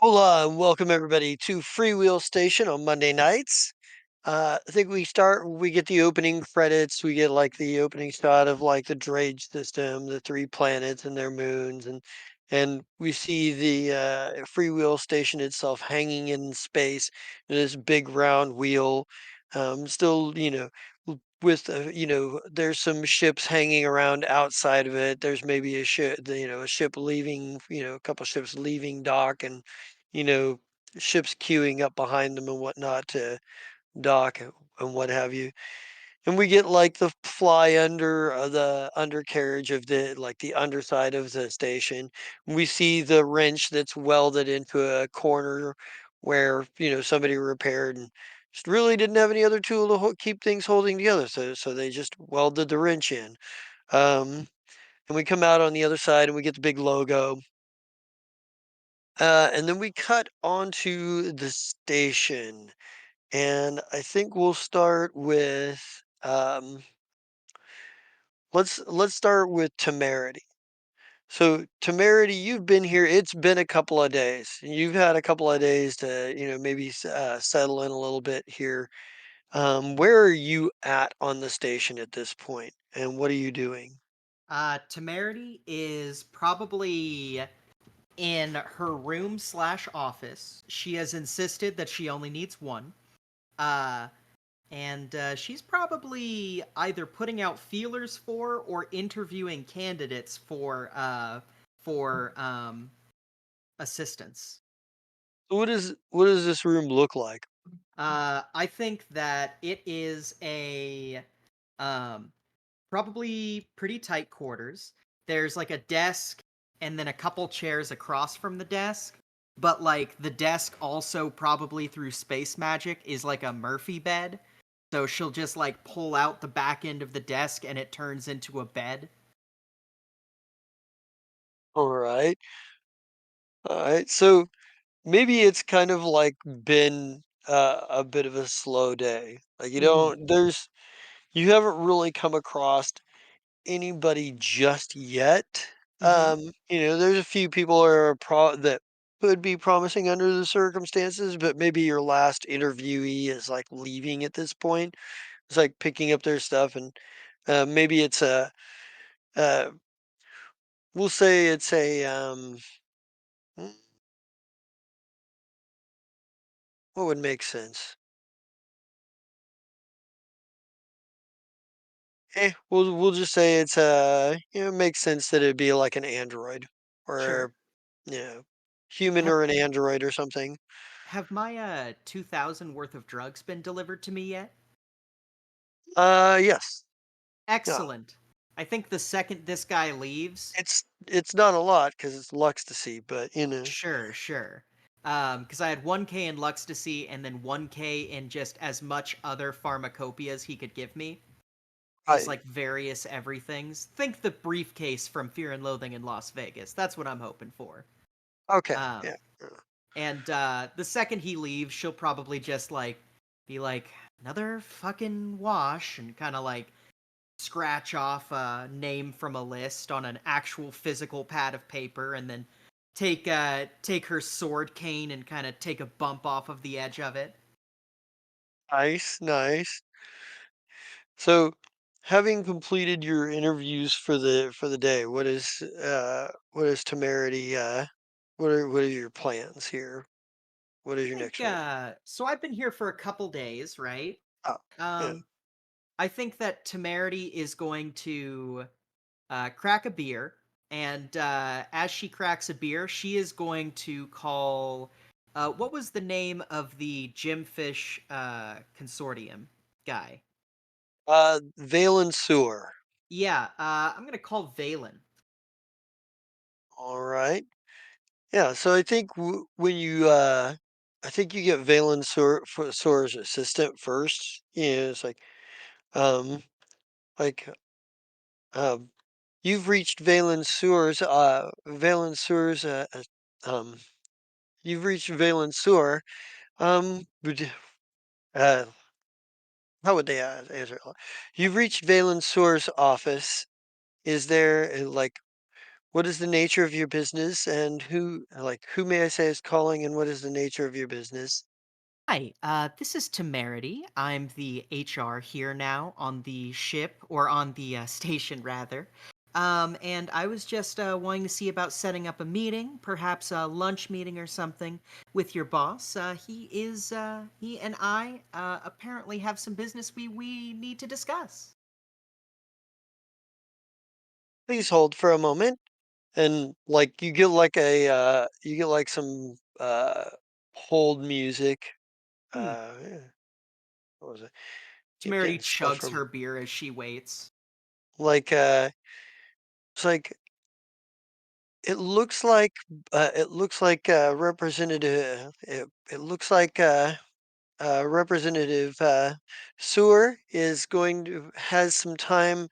Hola, and welcome everybody to Freewheel Station on Monday nights. I think we get the opening credits, we get like the opening shot of like the Drage system, the three planets and their moons, and we see the Freewheel Station itself hanging in space in this big round wheel. Still, with there's some ships hanging around outside of it. There's maybe a ship leaving, a couple ships leaving dock, and you know, ships queuing up behind them and whatnot to dock and what have you. And we get like the fly under the undercarriage of the underside of the station. We see the wrench that's welded into a corner where, somebody repaired and just really didn't have any other tool to keep things holding together. So they just welded the wrench in. Um, and we come out on the other side and we get the big logo. And then we cut onto the station, and I think we'll start with let's start with Temerity. So Temerity, you've been here. It's been a couple of days. You've had a couple of days to maybe settle in a little bit here. Where are you at on the station at this point, and what are you doing? Temerity is probably in her room slash office. She has insisted that she only needs one. Uh, and she's probably either putting out feelers for or interviewing candidates for assistance. So what does this room look like? I think that it is a um probably pretty tight quarters. There's like a desk and then a couple chairs across from the desk. But like the desk also probably through space magic is like a Murphy bed. So she'll just like pull out the back end of the desk and it turns into a bed. All right, all right. So maybe it's kind of like been a bit of a slow day. Like Mhm. you haven't really come across anybody just yet. Mhm. There's a few people that could be promising under the circumstances, but maybe your last interviewee is like leaving at this point. It's like picking up their stuff, and maybe it's uh, we'll say it's mm, what would make sense? We'll just say it's it makes sense that it'd be like an android Sure. or human Have or an android or something. have my 2000 worth of drugs been delivered to me yet? Yes. Yeah. Excellent. I think the second this guy leaves, It's not a lot because it's Luxtasy, but, sure. Because I had 1K in Luxtasy and then 1K in just as much other pharmacopoeia as he could give me. Just I like various everythings. Think the briefcase from Fear and Loathing in Las Vegas. That's what I'm hoping for. okay, Um, yeah, yeah. and the second he leaves, she'll probably just like be like, another fucking wash, and kind of like scratch off a name from a list on an actual physical pad of paper, and then take her sword cane and kind of take a bump off of the edge of it. Nice, nice. So, having completed your interviews for the day, what is Temerity, what are your plans here? What is I your think next move? so. I've been here for a couple days, right? Oh, yeah. Um, I think that Temerity is going to crack a beer, and as she cracks a beer, she is going to call. What was the name of the Gymfish consortium guy? Valen Sewer. Yeah, I'm gonna call Valen. Alright. Yeah, so I think when you, I think you get Valen Sor's assistant first. It's um, like, um, you've reached um, you've reached Valen Sur. Uh, how would they answer it? You've reached Valen Sur's office. Is there what is the nature of your business and who may I say is calling and what is the nature of your business? Hi, this is Temerity. I'm the HR here now on the ship, or on the station rather. And I was just wanting to see about setting up a meeting, perhaps a lunch meeting or something, with your boss. He and I apparently have some business we need to discuss. Please hold for a moment. And you get you get some hold music. Hmm. Yeah, what was it? Keep Temerity getting stuff chugs from her beer as she waits. like it's like it looks like it looks like Representative Sewer is going to has some time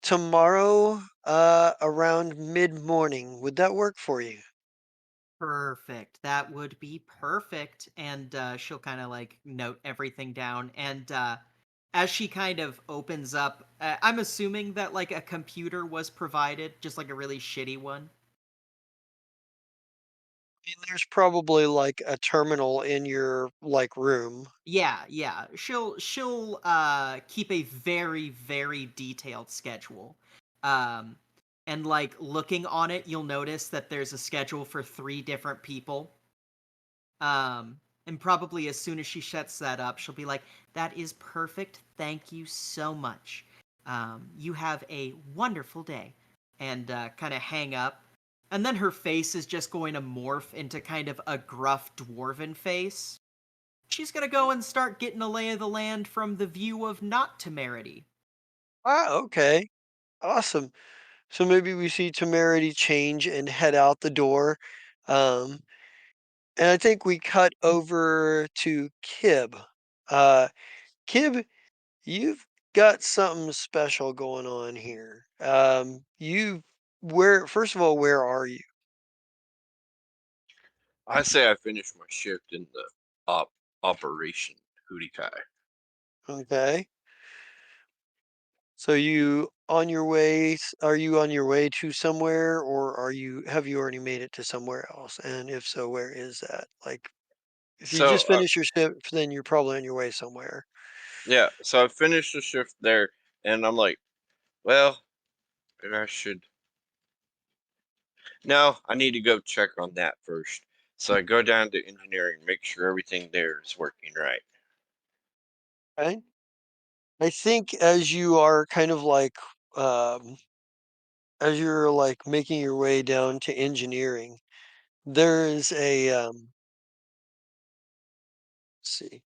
tomorrow around mid-morning. Would that work for you? Perfect. That would be perfect. And she'll kind of like note everything down. And as she kind of opens up, I'm assuming that like a computer was provided, just like a really shitty one. Mean, there's probably like a terminal in your room. Yeah, yeah. She'll keep a very detailed schedule. Um and like looking on it, you'll notice that there's a schedule for 3 different people. And probably as soon as she sets that up, she'll be like, "That is perfect. Thank you so much. You have a wonderful day." And kind of hang up. And then her face is just going to morph into kind of a gruff dwarven face. She's gonna go and start getting a lay of the land from the view of not Temerity. Ah, okay. Awesome. So maybe we see Temerity change and head out the door. Um, and I think we cut over to Kib. Uh, Kib, you've got something special going on here. First of all, where are you? I say I finished my shift in the Operation Hootie Kai. Okay. So are you on your way to somewhere or have you already made it to somewhere else? And if so, where is that? Like if you So just finished your shift, then you're probably on your way somewhere. yeah, so I finished the shift there, and I'm like, well, maybe I should. No, I need to go check on that first. So I go down to engineering, make sure everything there is working right. Okay. I think as you are kind of um as you're making your way down to engineering, there is let's see.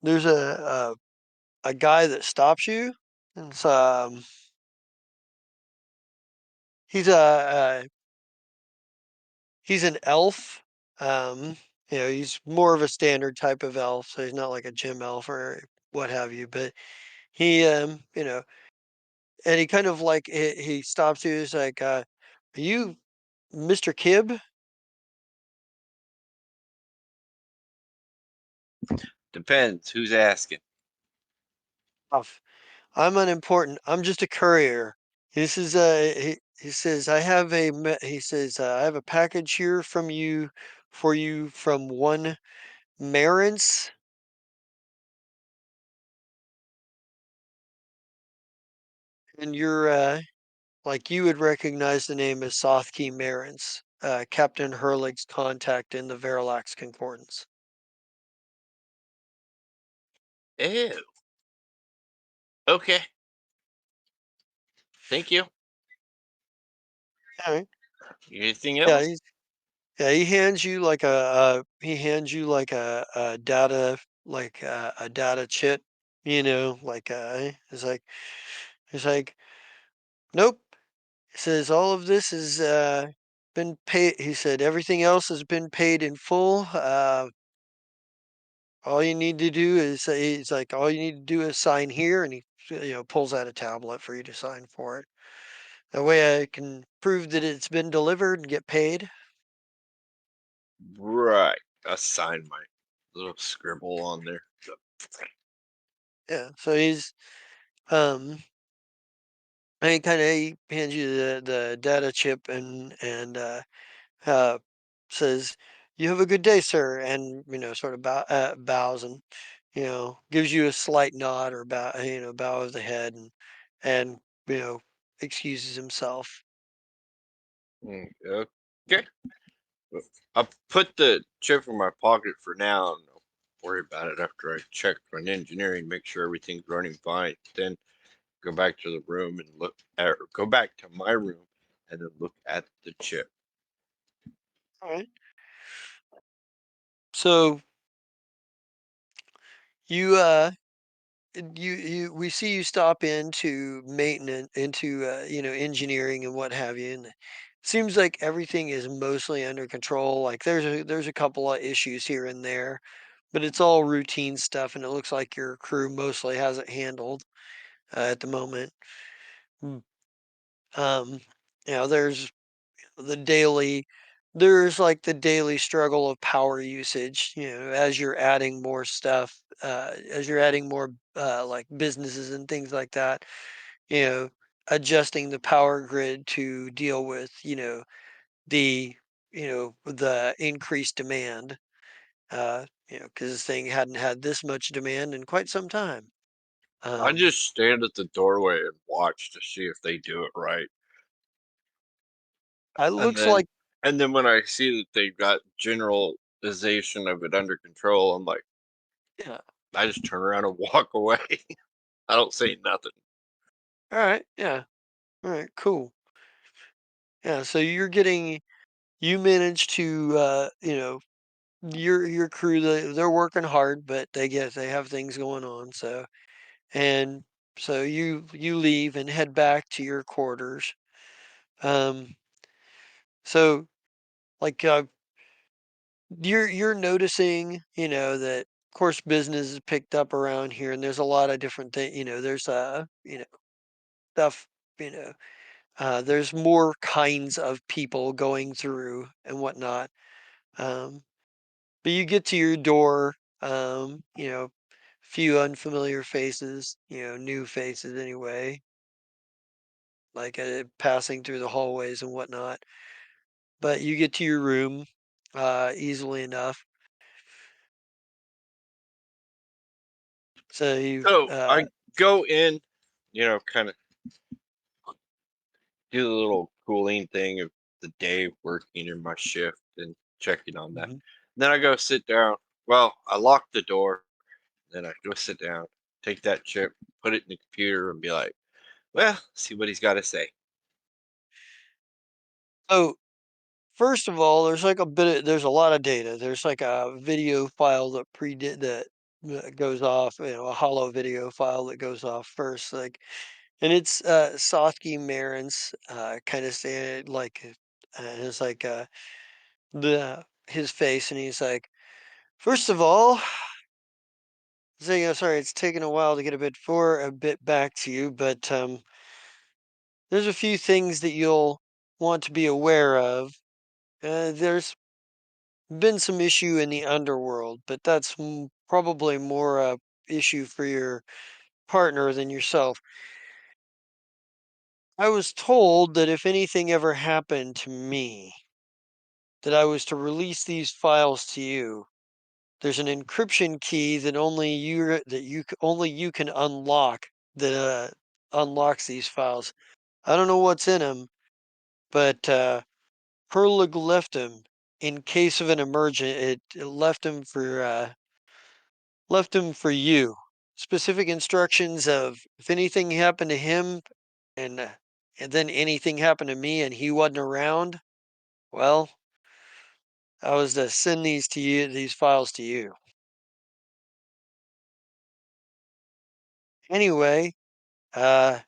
There's a guy that stops you. It's he's he's an elf. Um, he's more of a standard type of elf, so he's not like a gym elf or what have you. But and he kind of he stops you. He's like, "Are you Mr. Kibb?" Depends who's asking. Off. I'm unimportant. I'm just a courier. This is he says he says I have a package here from you for you from one Marins, and you're you would recognize the name as Sothke Marins, Captain Hurlig's contact in the Verilax Concordance. Ew. Okay. Thank you. Yeah, Anything yeah, else? yeah. He hands you a data a data chit, it's like nope. It says all of this is been paid. He said everything else has been paid in full. All you need to do is he's like, all you need to do is sign here, and he pulls out a tablet for you to sign for it. That way I can prove that it's been delivered and get paid. Right. I signed my little scribble on there. So, Yeah. So he's and he kind of hands you the data chip and uh says, "You have a good day, sir," and sort of bows and gives you a slight nod or bow of the head and you know excuses himself. okay. Well, I'll put the chip in my pocket for now and I'll worry about it after I check on engineering, make sure everything's running fine. Then go back to the room and go back to my room and then look at the chip. All right. So you we see you stop into maintenance into engineering and what have you, and it seems like everything is mostly under control. Like there's a couple of issues here and there, but it's all routine stuff, and it looks like your crew mostly has it handled at the moment. Mm. um there's the daily there's like the daily struggle of power usage, as you're adding more stuff, as you're adding more like businesses and things like that, you know, adjusting the power grid to deal with, the, the increased demand, because this thing hadn't had this much demand in quite some time. I Um, just stand at the doorway and watch to see if they do it right. it And looks then like, and then when I see that they've got generalization of it under control, I'm like, yeah, I just turn around and walk away. I don't say nothing. all right, yeah, all right, cool. Yeah, so you manage to, your crew, they're working hard, but they have things going on. And so you leave and head back to your quarters. Um, so like you're noticing, that of course business is picked up around here, and there's a lot of different things. There's stuff. You know, there's more kinds of people going through and whatnot. Um, but you get to your door, few unfamiliar faces, new faces anyway, like passing through the hallways and whatnot. But you get to your room easily enough. So you, So I go in, kind of do the little cooling thing of the day working in my shift and checking on that. mhm. Then I go sit down. Well, I lock the door. Then I go sit down, take that chip, put it in the computer, and be like, well, see what he's got to say. So first of all, there's a lot of data. There's like a video file that predid that goes off, a hollow video file that goes off first, like, and it's Sofsky Marin's kind of saying like, it's like the his face, and he's like, first of all, saying, sorry, it's taken a while to get a bit back to you, but there's a few things that you'll want to be aware of. There's been some issue in the underworld, but that's probably more a issue for your partner than yourself. I was told that if anything ever happened to me, that I was to release these files to you. There's an encryption key only you can unlock that unlocks these files. I don't know what's in them, but Perlig left him in case of an emergent. It left him for you. Specific instructions of if anything happened to him and uh, and then anything happened to me and he wasn't around, well, I was to send these files to you. Anyway, uh,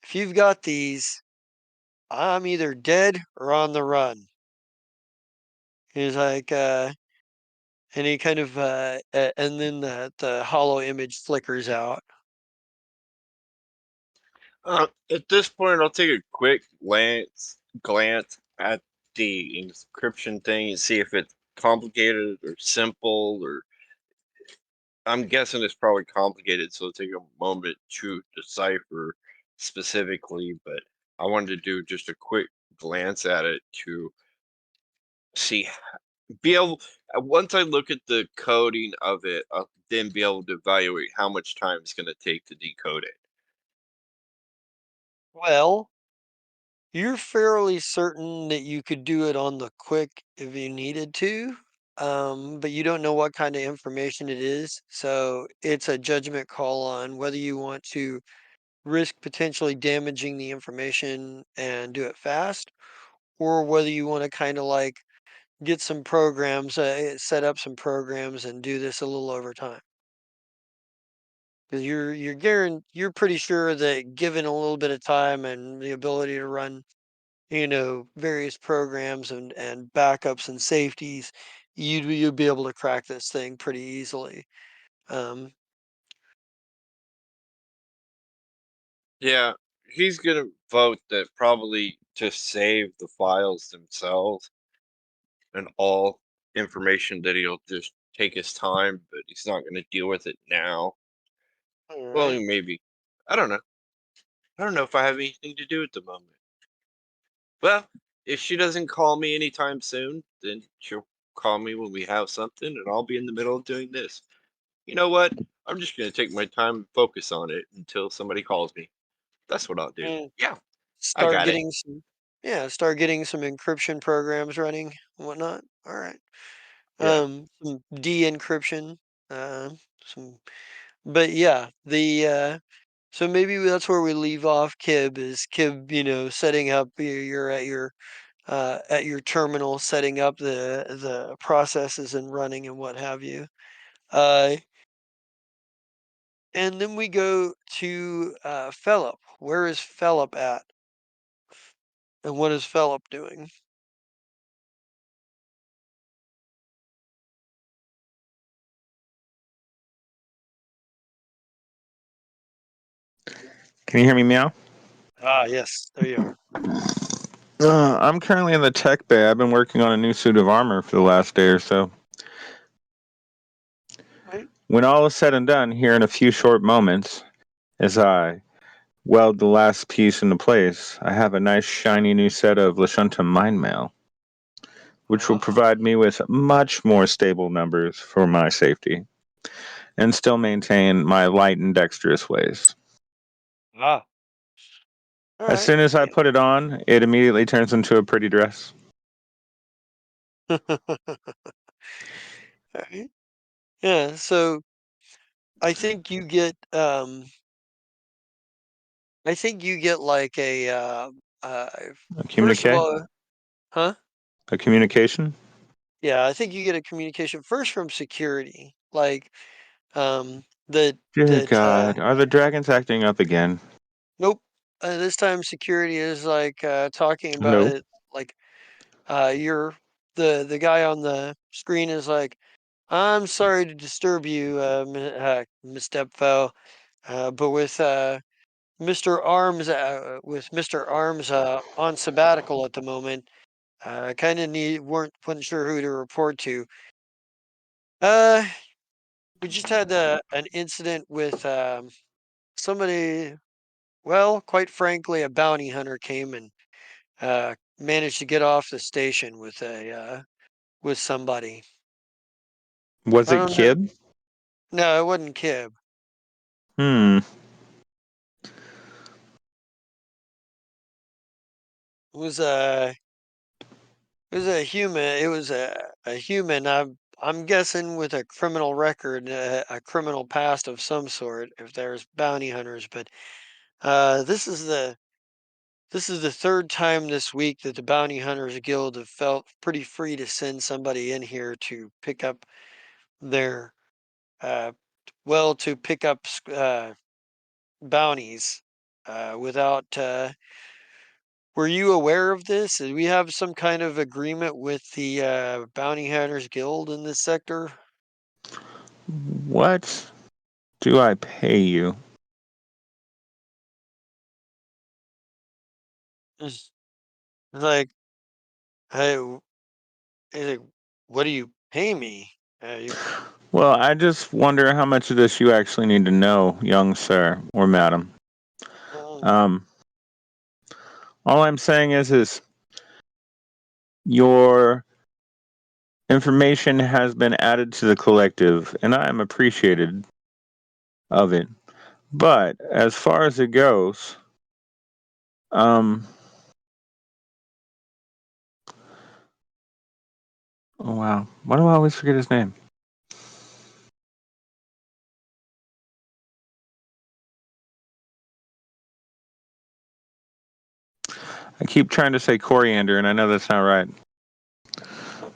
if you've got these, I'm either dead or on the run. He's like, and he kind of, and then the hollow image flickers out. At this point, I'll take a quick glance at the encryption thing and see if it's complicated or simple. Or I'm guessing it's probably complicated, so it'll take a moment to decipher specifically. But I wanted to do just a quick glance at it to see be able once I look at the coding of it, I'll then be able to evaluate how much time it's going to take to decode it. Well, you're fairly certain that you could do it on the quick if you needed to, but you don't know what kind of information it is. So it's a judgment call on whether you want to risk potentially damaging the information and do it fast, or whether you want to kind of like get some programs, set up some programs and do this a little over time. Because you're pretty sure that given a little bit of time and the ability to run, various programs and backups and safeties, you'd be able to crack this thing pretty easily. Um, Yeah, he's gonna vote that probably to save the files themselves and all information that he'll just take his time, but he's not gonna deal with it now. all Well, right. maybe. I don't know. I don't know if I have anything to do at the moment. Well, if she doesn't call me anytime soon, then she'll call me when we have something, and I'll be in the middle of doing this. You know what? I'm just gonna take my time and focus on it until somebody calls me. That's what I'll do. And Yeah, I start got it. getting some, yeah, start getting some encryption programs running and whatnot. All right. Yeah. Some de-encryption, some, but yeah, so maybe that's where we leave off. Kib, setting up. You're at your terminal, setting up the processes and running and what have you. Uh, and then we go to Philip. Where is Philip at, and what is Philip doing? Can you hear me meow? Ah, yes, there you are. I'm currently in the tech bay. I've been working on a new suit of armor for the last day or so. Right. When all is said and done, here in a few short moments, as I weld the last piece into place, I have a nice shiny new set of Lashunta mind mail, which will Ah, provide me with much more stable numbers for my safety, and still maintain my light and dexterous ways. ah. All As right. soon as I Yeah. put it on, it immediately turns into a pretty dress. All right. Yeah. So I think you get I think you get like uh, A first of communique? all, huh? A communication? Yeah, I think you get a communication first from security, like that Dear that God, are the dragons acting up again? nope. This time security is like talking about Hello? it, like you're the guy on the screen is like, I'm sorry to disturb you, Miss Stepfell, but with Mr. Arms on sabbatical at the moment, kind of wasn't sure who to report to. Uh, we just had an incident with somebody. Well, quite frankly, a bounty hunter came and managed to get off the station with somebody. Was I it don't know. Kib? No, it wasn't Kib. Hmm. It was a human. It was a human. I'm guessing with a criminal record, a criminal past of some sort. If there's bounty hunters, but this is the third time this week that the Bounty Hunters Guild have felt pretty free to send somebody in here to pick up their, uh, to pick up bounties without were you aware of this? Did we have some kind of agreement with the Bounty Hunters Guild in this sector? What do I pay you? It's like, hey, it's like, what do you pay me? You, Well, I just wonder how much of this you actually need to know, young sir or madam. uh, Um, all I'm saying is your information has been added to the collective, and I am appreciated of it. But as far as it goes, um, oh wow, why do I always forget his name? I keep trying to say coriander, and I know that's not right.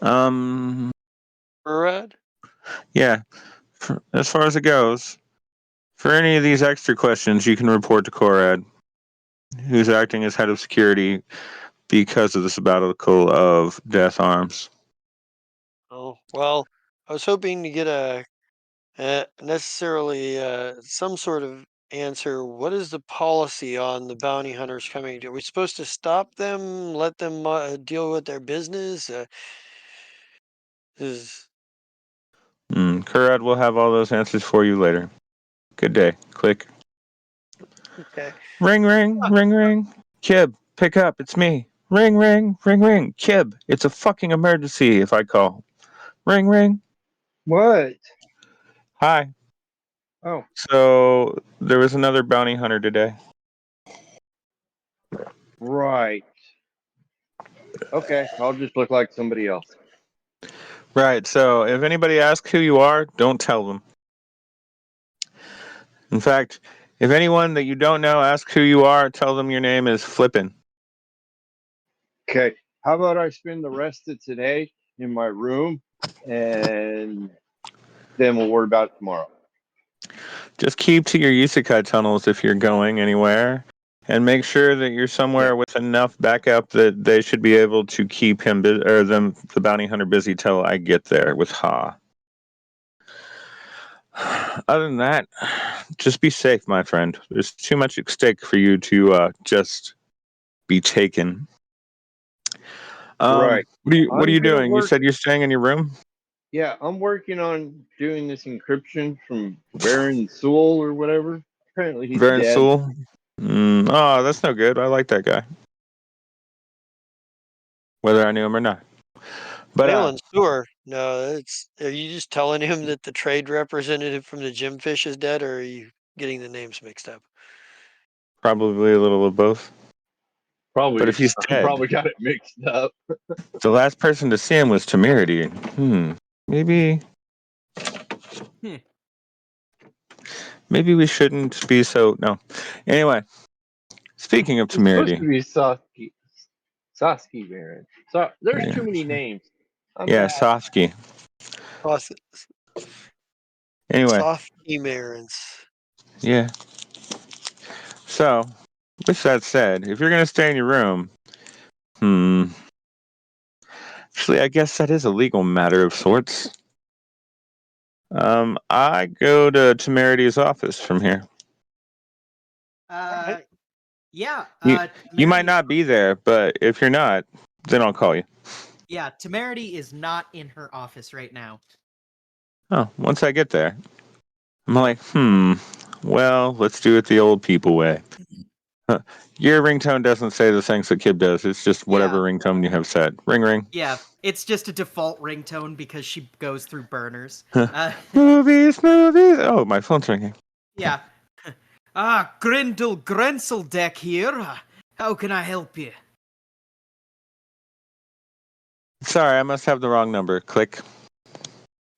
Um, Red? yeah. As far as it goes, for any of these extra questions, you can report to Corad, who's acting as head of security because of the sabbatical of Death Arms. Oh, well, I was hoping to get necessarily some sort of answer. What is the policy on the bounty hunters coming? Are we supposed to stop them, let them deal with their business? Is Corad will have all those answers for you later. Good day. Click. okay. Ring, ring, ring, ring. Kib, pick up. It's me. Ring, ring, ring, ring. Kib, it's a fucking emergency if I call. Ring, ring. What? Hi. Oh, So, there was another bounty hunter today. right. Okay, I'll just look like somebody else. Right, so if anybody asks who you are, don't tell them. In fact, if anyone that you don't know asks who you are, tell them your name is Flippin'. Okay, how about I spend the rest of today in my room and then we'll worry about it tomorrow. Just keep to your Yusukai tunnels if you're going anywhere, and make sure that you're somewhere Okay. with enough backup that they should be able to keep him or them, the bounty hunter, busy till I get there with Ha. Other than that, just be safe, my friend. There's too much at stake for you to just be taken. Right. What are I'm you gonna doing? You work. said you're staying in your room? Yeah, I'm working on doing this encryption from Baron Sewell or whatever. Apparently he's Varen dead. Sewell? Oh, that's no good. I like that guy. Whether I knew him or not. But Balin Sewer. No, are you just telling him that the trade representative from the Gym Fish is dead, or are you getting the names mixed up? probably a little of both. But Probably, if he's I dead, probably got it mixed up. the last person to see him was Temerity. Maybe Hmm. maybe we shouldn't be so no. Anyway, speaking of It's supposed Temerity, to be Sasky Baron. So there's yeah, too many names. I'm yeah, bad. Sofsky. Soft, Anyway, soft emerance. yeah. So, with that said, if you're gonna stay in your room, hmm, actually, I guess that is a legal matter of sorts. I go to Temerity's office from here. Uh, yeah. You you might Temerity. not be there, but if you're not, then I'll call you. Yeah, Temerity is not in her office right now. Oh, once I get there, I'm like, well, let's do it the old people way. Your ringtone doesn't say the things that Kib does. It's just whatever Yeah. ringtone you have set. Ring ring. Yeah, it's just a default ringtone because she goes through burners. Movies, movies. Oh, my phone's ringing. Yeah. Grindel Grenseldeck here. How can I help you? Sorry, I must have the wrong number. Click.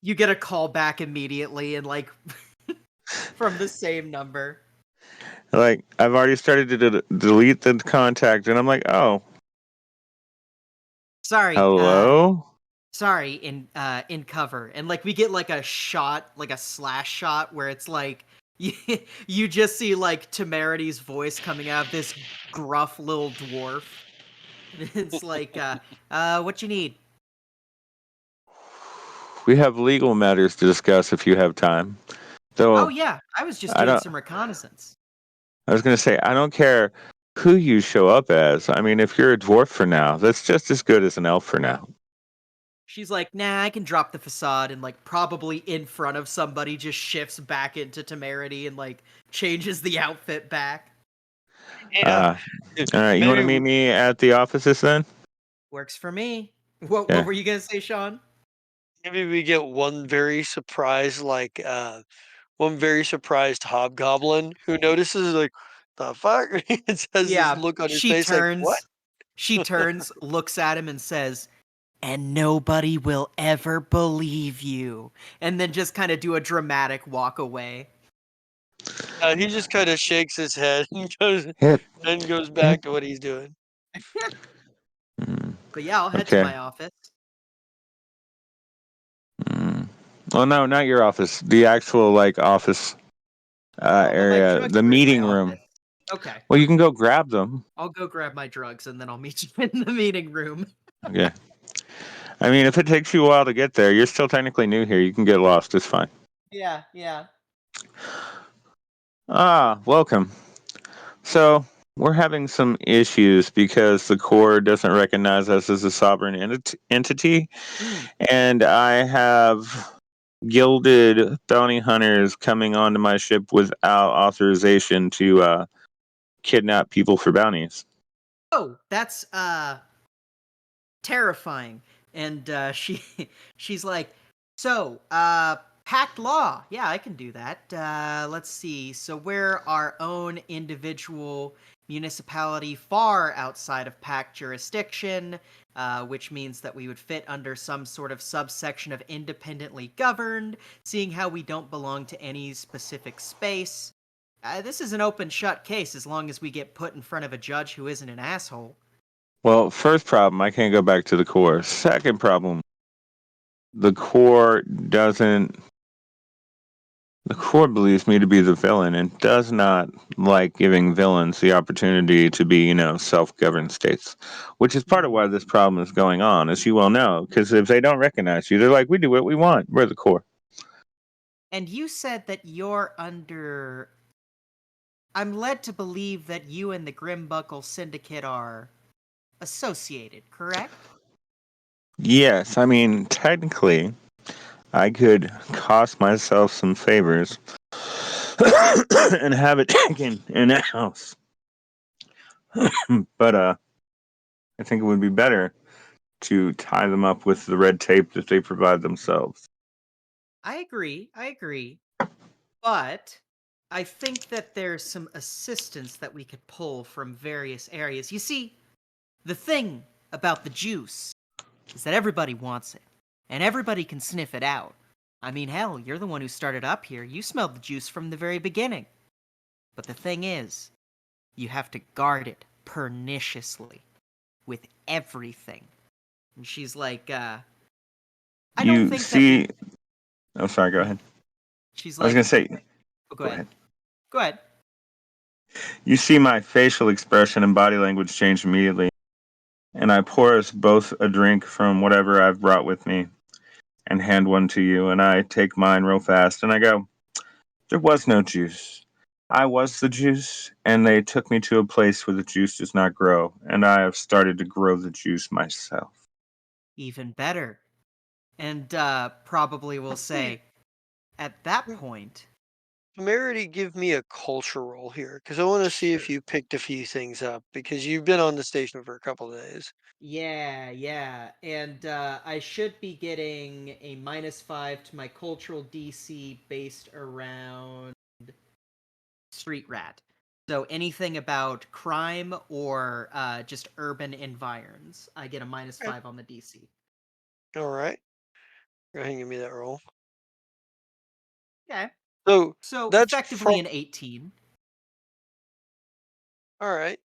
You get a call back immediately and like from the same number. Like, I've already started to delete the contact, and I'm like, oh, Sorry, hello? sorry in cover. And like we get like a shot, like a slash shot where it's like you just see like Temerity's voice coming out of this gruff little dwarf. It's like, what you need? We have legal matters to discuss if you have time. Oh Though yeah, I was just I doing don't. some reconnaissance. I was gonna say I don't care who you show up as. I mean, if you're a dwarf for now, that's just as good as an elf for now. She's like, nah, I can drop the facade, and like probably in front of somebody just shifts back into temerity and like changes the outfit back. Yeah. Uh, all right. You want to Maybe meet me at the offices then? Works for me. What Yeah. were you gonna say, Sean? maybe we get one very surprised hobgoblin who notices like the fuck. It has this Yeah, look on his face like what? she turns, looks at him and says, and nobody will ever believe you. And then just kind of do a dramatic walk away. He just kind of shakes his head and Hit. goes Hit. back to what he's doing. Mm, But yeah, I'll head to okay. my office. Mm. Well, no, not your office. The actual like office Oh, but my area, drugs the are in my meeting office. room. Okay. Well, you can go grab them. I'll go grab my drugs and then I'll meet you in the meeting room. Okay. I mean, if it takes you a while to get there, you're still technically new here. You can get lost. It's fine. Yeah, yeah. Ah, welcome. So we're having some issues because the core doesn't recognize us as a sovereign entity, Mm. and I have gilded bounty hunters coming onto my ship without authorization to kidnap people for bounties. Oh, that's terrifying. And she's like, so pact law, yeah, I can do that. Let's see, so we're our own individual municipality far outside of pact jurisdiction, which means that we would fit under some sort of subsection of independently governed, seeing how we don't belong to any specific space. This is an open shut case as long as we get put in front of a judge who isn't an asshole. Well, first problem, I can't go back to the core. Second problem, the core doesn't. The core believes me to be the villain and does not like giving villains the opportunity to be, self-governed states, which is part of why this problem is going on, as you well know. Because if they don't recognize you, they're like, "We do what we want. We're the core." And you said that you're under. I'm led to believe that you and the Grimbuckle Syndicate are associated, correct? Yes, I mean technically, I could cost myself some favors and have it taken in house, but I think it would be better to tie them up with the red tape that they provide themselves. I agree, but I think that there's some assistance that we could pull from various areas. You see, the thing about the juice is that everybody wants it, and everybody can sniff it out. I mean, hell, you're the one who started up here. You smelled the juice from the very beginning. But the thing is, you have to guard it perniciously with everything. And she's like, I don't You think that we. see, oh, sorry, go Mhm. ahead. She's I was like, going to say, oh, go go ahead. ahead. Go ahead. You see my facial expression and body language change immediately, and I pour us both a drink from whatever I've brought with me and hand one to you, and I take mine real fast, and I go, there was no juice. I was the juice, and they took me to a place where the juice does not grow, and I have started to grow the juice myself. Even better. And probably will Actually, say, at that point, Temerity, give me a culture roll here because I want to see if sure. you picked a few things up because you've been on the station for a couple of days. Yeah, yeah. And I should be getting a -5 to my cultural DC based around street rat. So anything about crime or just urban environs, I get a Okay. -5 on the DC. All right. Go ahead and give me that roll. Okay. So So that's effectively from an 18. all right.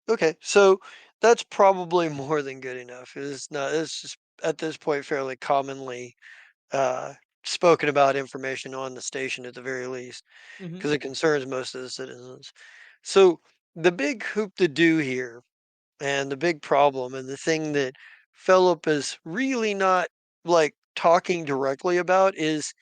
Okay. So that's probably more than good enough. It's not. It's just at this point fairly commonly uh, spoken about information on the station at the very least Mm-hmm. because it concerns most of the citizens. So the big hoop to do here And the big problem, and the thing that Philip is really not like talking directly about, is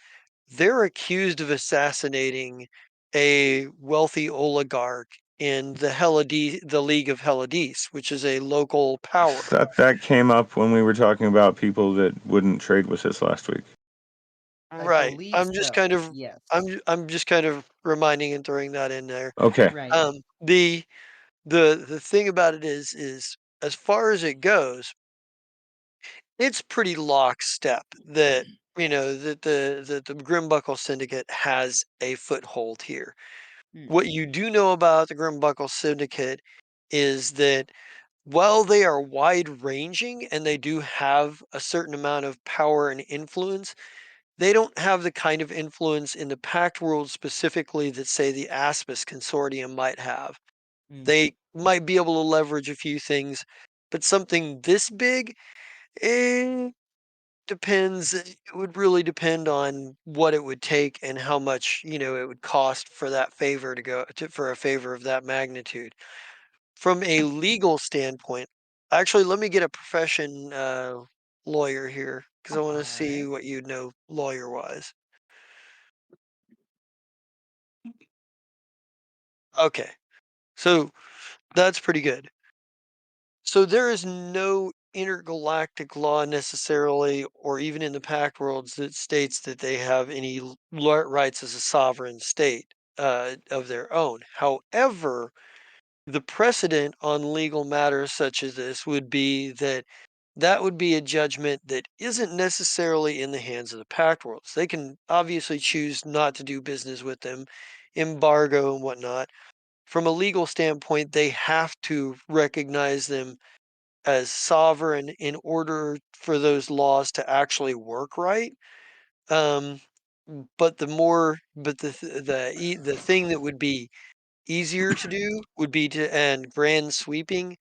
they're accused of assassinating a wealthy oligarch in the League of Helladis, which is a local power. That came up when we were talking about people that wouldn't trade with us last week. I Right. believe so. Yes. I'm just kind of reminding and throwing that in there. Okay. Right. The thing about it is as far as it goes, it's pretty lockstep that the Grimbuckle Syndicate has a foothold here. Hmm. What you do know about the Grimbuckle Syndicate is that while they are wide ranging and they do have a certain amount of power and influence, they don't have the kind of influence in the Pact world specifically that, say, the Aspis Consortium might have. Hmm. They might be able to leverage a few things, but something this big, depends. It would really depend on what it would take and how much, it would cost for that favor for a favor of that magnitude. From a legal standpoint, actually, let me get a profession lawyer here because I want to see Alright. what you'd know lawyer wise. Okay, so that's pretty good. So there is no intergalactic law necessarily, or even in the Pact worlds, that states that they have any rights as a sovereign state of their own. However, the precedent on legal matters such as this would be that that would be a judgment that isn't necessarily in the hands of the Pact worlds. They can obviously choose not to do business with them, embargo and whatnot. From a legal standpoint, they have to recognize them as sovereign in order for those laws to actually work right. Um, but the thing that would be easier to do would be and grand sweeping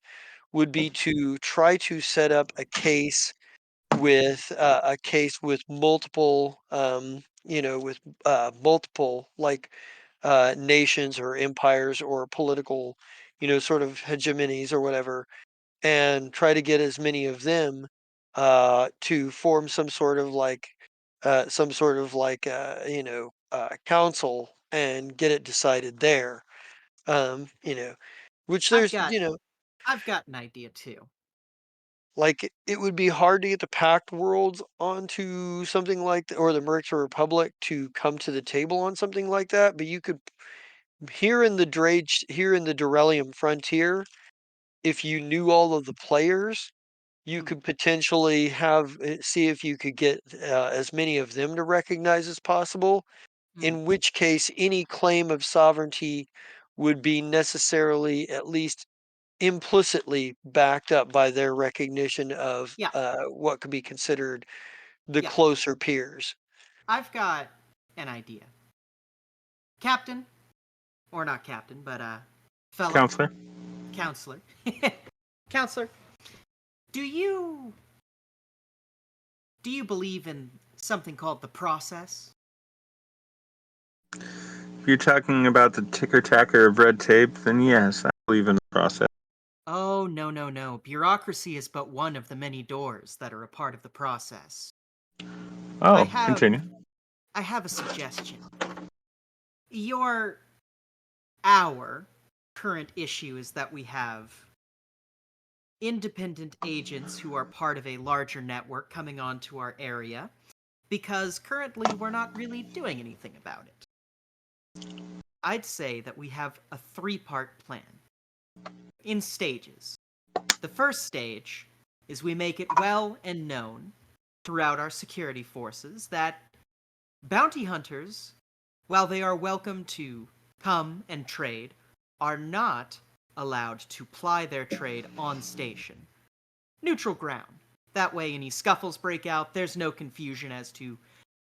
would be to try to set up a case with multiple, multiple like nations or empires or political, sort of hegemonies or whatever, and try to get as many of them to form some sort of council and get it decided there. Which I've there's, got I've got an idea too. like it would be hard to get the Pact worlds onto something like or the Mercury Republic to come to the table on something like that, but you could here in the Durelium frontier, if you knew all of the players, you Hmm. could potentially see if you could get as many of them to recognize as possible, Hmm. in which case any claim of sovereignty would be necessarily at least implicitly backed up by their recognition of Yeah. what could be considered the Yeah. closer peers. I've got an idea. Captain, or not captain, but Philip, Counselor? counselor. Counselor, do you believe in something called the process? If you're talking about the ticker-tacker of red tape, then yes, I believe in the process. Oh, no, no, no. Bureaucracy is but one of the many doors that are a part of the process. I Oh, have continue. I have a suggestion. Our current issue is that we have independent agents who are part of a larger network coming onto our area because currently we're not really doing anything about it. I'd say that we have a 3-part plan in stages. The first stage is we make it well and known throughout our security forces that bounty hunters, while they are welcome to come and trade, are not allowed to ply their trade on station. Neutral ground. That way, any scuffles break out, there's no confusion as to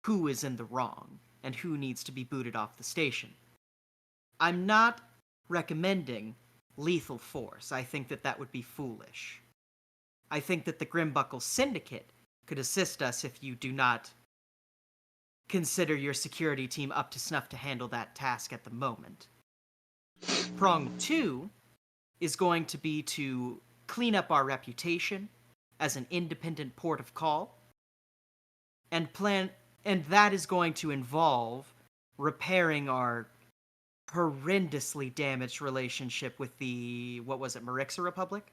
who is in the wrong and who needs to be booted off the station. I'm not recommending lethal force. I think that that would be foolish. I think that the Grimbuckle Syndicate could assist us if you do not consider your security team up to snuff to handle that task at the moment. Prong 2 is going to be to clean up our reputation as an independent port of call, and that is going to involve repairing our horrendously damaged relationship with the, what was it, Marixa Republic?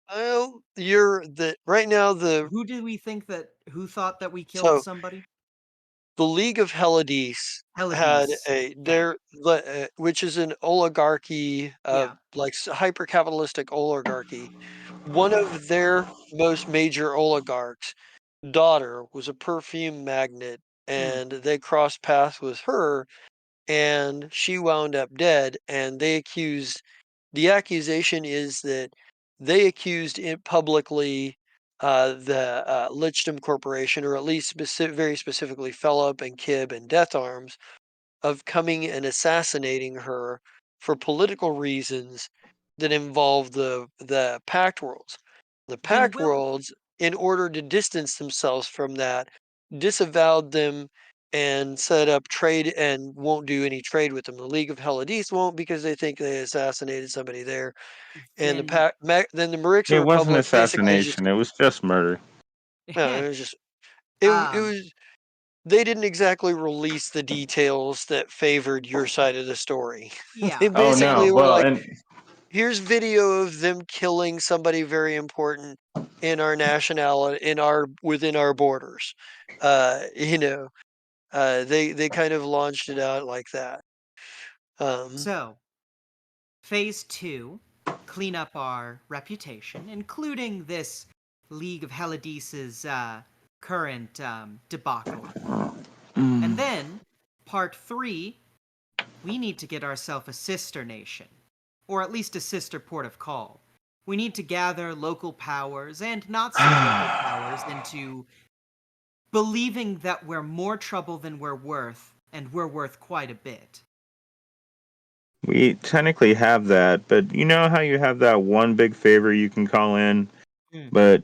Well, you're the right now the Who thought that we killed so somebody? the League of Helidese had Helidese. a Okay. which is an oligarchy, Yeah. like hyper capitalistic oligarchy. One of their most major oligarchs' daughter was a perfume magnate, Hmm. and they crossed paths with her, and she wound up dead. And the accusation is that they accused it publicly the Lichtam Corporation, or at least very specifically Philip and Kib and Death Arms, of coming and assassinating her for political reasons that involve the Pact Worlds. The Then Pact will Worlds, in order to distance themselves from that, disavowed them and set up trade and won't do any trade with them. The League of Helidese won't because they think they assassinated somebody there, and then then the Marixa It wasn't Republic basically just assassination. It was just murder. no, it was just it um was they didn't exactly release the details that favored your side of the story. They yeah, Oh no. basically were Well, like, and here's video of them killing somebody very important in our nationality, in our within our borders. You know, they kind of launched it out like that. Um, so phase 2, clean up our reputation, including this League of Helidese's current debacle. And then part 3, we need to get ourselves a sister nation, or at least a sister port of call. We need to gather local powers and not so local powers into believing that we're more trouble than we're worth, and we're worth quite a bit. we technically have that, but you know how you have that one big favor you can call in, Hmm. but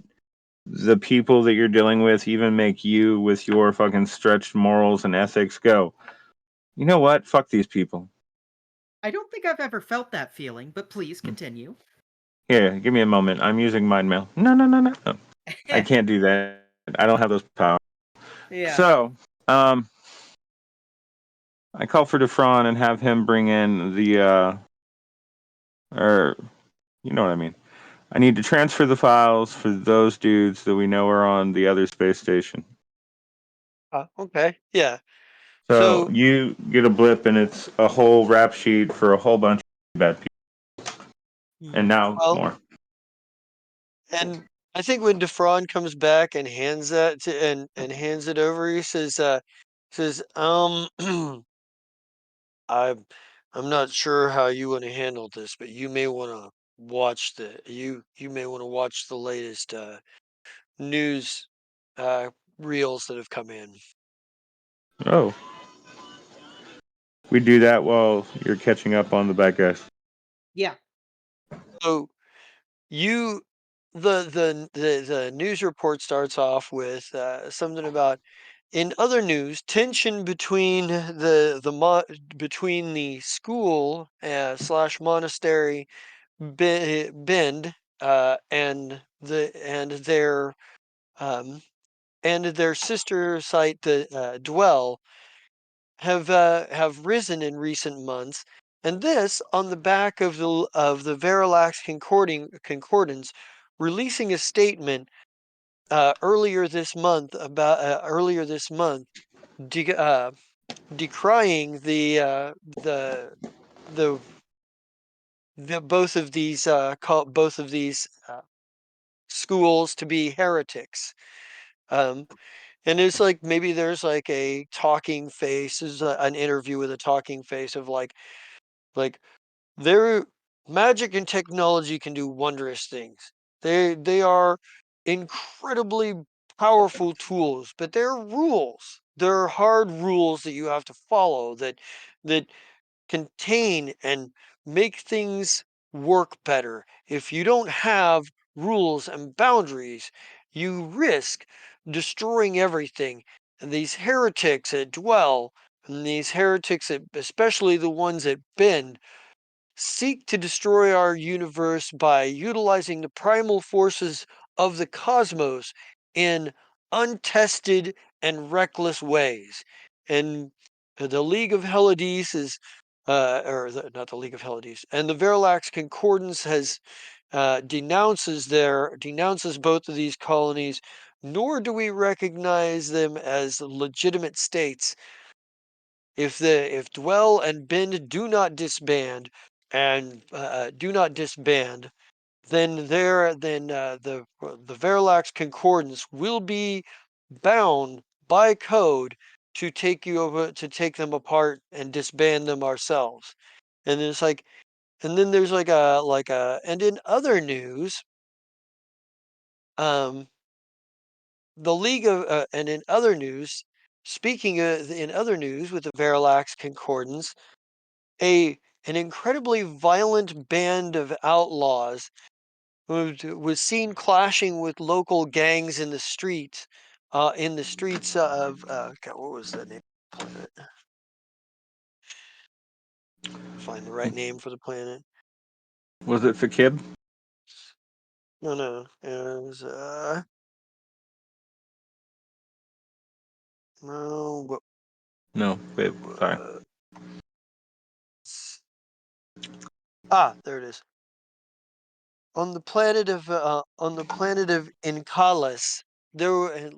the people that you're dealing with even make you, with your fucking stretched morals and ethics, go, you know what? Fuck these people. I don't think I've ever felt that feeling, but please continue. Here, give me a moment. I'm using mind mail. No, no, no, no, no. I can't do that. I don't have those powers. Yeah. So, um, I call for Defron and have him bring in the, or, you know what I mean. I need to transfer the files for those dudes that we know are on the other space station. okay, yeah. So So you get a blip, and it's a whole rap sheet for a whole bunch of bad people, and Hmm. now well, more. and I think when Defron comes back and hands that to and hands it over, he says, I'm I'm not sure how you want to handle this, but you may want to you may want to watch the latest news reels that have come in. Oh, we do that while you're catching up on the bad guys. Yeah. So you the news report starts off with something about, in other news, tension between between the school slash monastery Bend and um, their sister site, the Dwell, have risen in recent months, and this on the back of the Verilax Concordance releasing a statement earlier this month, de- uh, decrying the the both of these schools to be heretics. Um, and it's like maybe there's like a talking face, is an interview with a talking face of like their magic and technology can do wondrous things. They are incredibly powerful tools, but there are rules. There are hard rules that you have to follow that contain and make things work better. If you don't have rules and boundaries, you risk destroying everything. And these heretics that dwell, and these heretics that, especially the ones that bend, seek to destroy our universe by utilizing the primal forces of the cosmos in untested and reckless ways. And the League of Helades is, not the League of Helades, and the Veralax Concordance has denounces both of these colonies, nor do we recognize them as legitimate states. If Dwell and Bend do not disband, then the Veralax Concordance will be bound by code to take them apart and disband them ourselves. And it's like, and then there's and in other news, um, the League of and in other news, speaking in other news with the Veralax Concordance, a an incredibly violent band of outlaws was seen clashing with local gangs in the streets, of God, what was the name of the planet? Find the right name for the planet. Was it Fakib? No, it was no, what No, wait, sorry. there it is. On the planet of Encalis, there were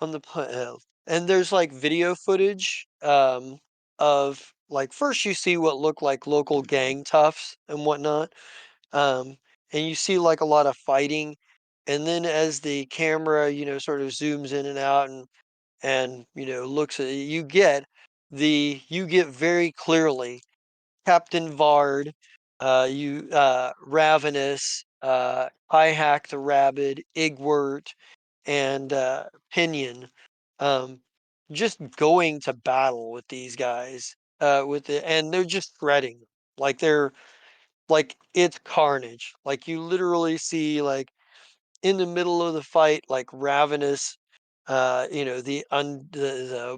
on the and there's like video footage of like first you see what look like local gang toughs and whatnot, um and you see like a lot of fighting, and then as the camera sort of zooms in and out and looks at it, you get very clearly Captain Vard, Ravenous, Hack the Rabid, Igwort, and Pinion, um, just going to battle with these guys, and they're just shredding them. Like it's carnage. Like you literally see like in the middle of the fight, like Ravenous, the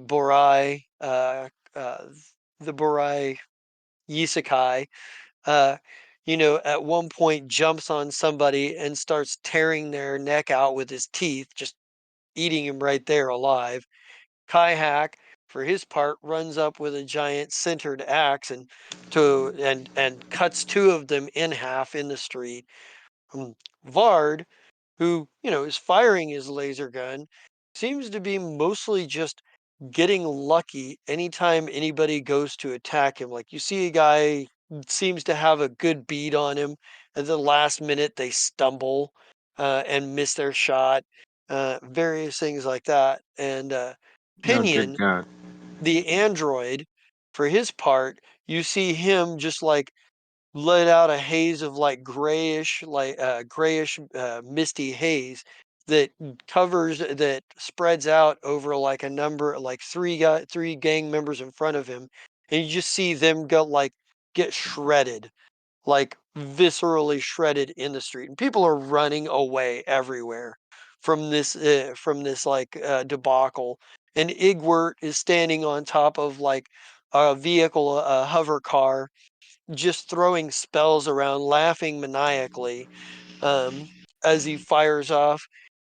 Borai, uh, the Borai Yisekai, uh, at one point jumps on somebody and starts tearing their neck out with his teeth, just eating him right there alive. Hack, for his part, runs up with a giant centered axe and cuts two of them in half in the street. Vard, who is firing his laser gun, seems to be mostly just getting lucky anytime anybody goes to attack him. Like you see a guy seems to have a good bead on him. At the last minute, they stumble and miss their shot. Various things like that. And Oh, good Pinion, God. the android, for his part, you see him just like let out a haze of like grayish misty haze that that spreads out over like a number like three gang members in front of him, and you just see them get shredded, like viscerally shredded in the street, and people are running away everywhere from this debacle. And Igwert is standing on top of like a vehicle, a hover car, just throwing spells around, laughing maniacally, um, as he fires off,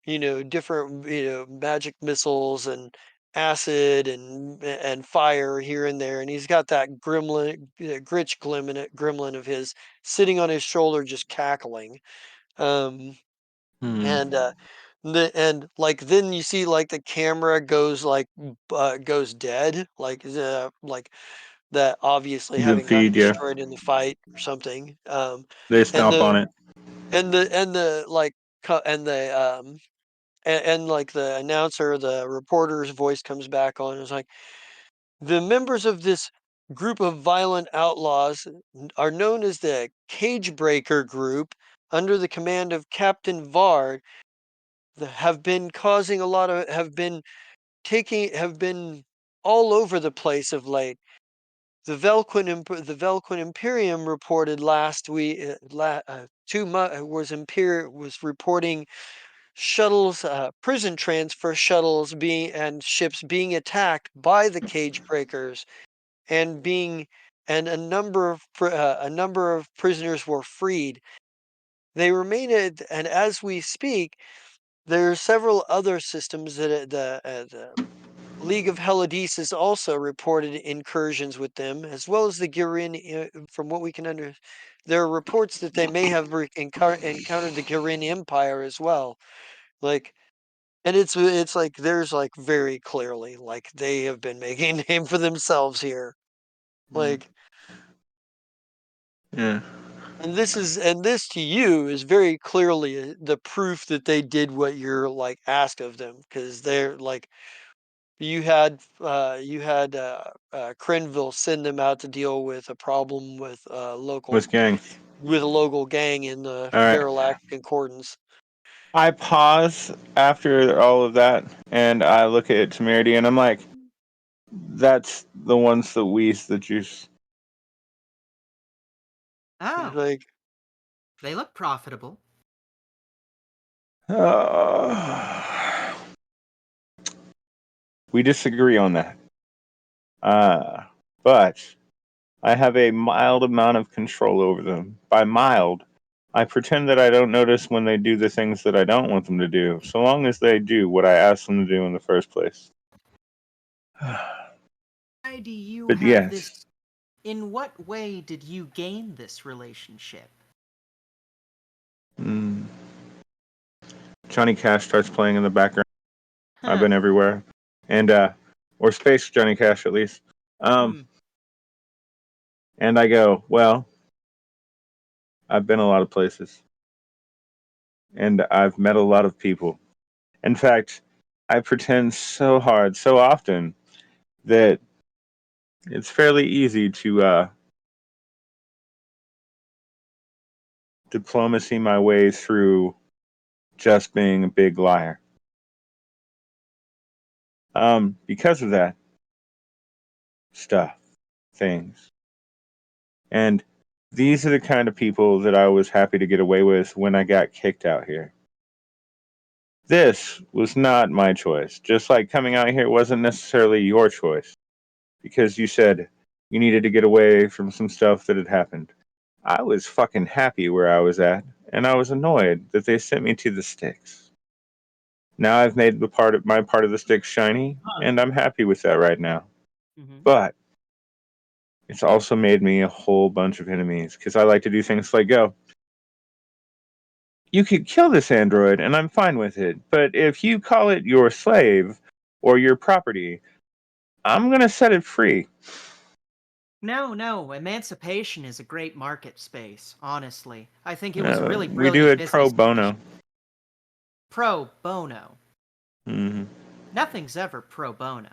different, magic missiles and acid and fire here and there. And he's got that gremlin of his sitting on his shoulder, just cackling. Um, Hmm. and like then you see like the camera goes dead, like that obviously The having gotten feed, yeah. destroyed in the fight or something. They And stomp on the it. and the like and the and like the announcer, the reporter's voice comes back on. It's like the members of this group of violent outlaws are known as the Cage Breaker Group, under the command of Captain Vard. Have been causing a lot of have been all over the place of late. The Velquin Imperium reported last week, 2 months was reporting shuttles, prison transfer shuttles being and ships being attacked by the cage breakers and being and a number of prisoners were freed. They remain and as we speak, there are several other systems that the League of Helodice also reported incursions with them, as well as the Girin. From what we can there are reports that they may have encountered the Girin Empire as well. Like, and it's like there's like very clearly like they have been making a name for themselves here. Like, Yeah. and this to you is very clearly the proof that they did what you're like asked of them, because they're like Crenville send them out to deal with a problem with With gang. a local gang in the All right. Veralac Concordance. I pause after all of that, and I look at Temerity, and I'm like, "That's the ones that wheeze the juice." Oh, Like, they look profitable. We disagree on that. But I have a mild amount of control over them. By mild, I pretend that I don't notice when they do the things that I don't want them to do, so long as they do what I asked them to do in the first place. Why do you But have yes. this? In what way did you gain this relationship? Johnny Cash starts playing in the background. I've Huh. been everywhere. And, or Space Johnny Cash at least. And I go, well, I've been a lot of places. And I've met a lot of people. In fact, I pretend so hard, so often, that it's fairly easy to diplomacy my way through just being a big liar. Because of that stuff, things. And these are the kind of people that I was happy to get away with when I got kicked out here. This was not my choice. Just like coming out here wasn't necessarily your choice. Because you said you needed to get away from some stuff that had happened. I was fucking happy where I was at, and I was annoyed that they sent me to the sticks. Now I've made my part of the sticks shiny, and I'm happy with that right now. Mm-hmm. But it's also made me a whole bunch of enemies because I like to do things like go, you could kill this android and I'm fine with it, but if you call it your slave or your property, I'm gonna set it free. No, emancipation is a great market space, honestly. I think it was a really We do brilliant it pro business bono. decision. Pro bono. Mm-hmm. Nothing's ever pro bono.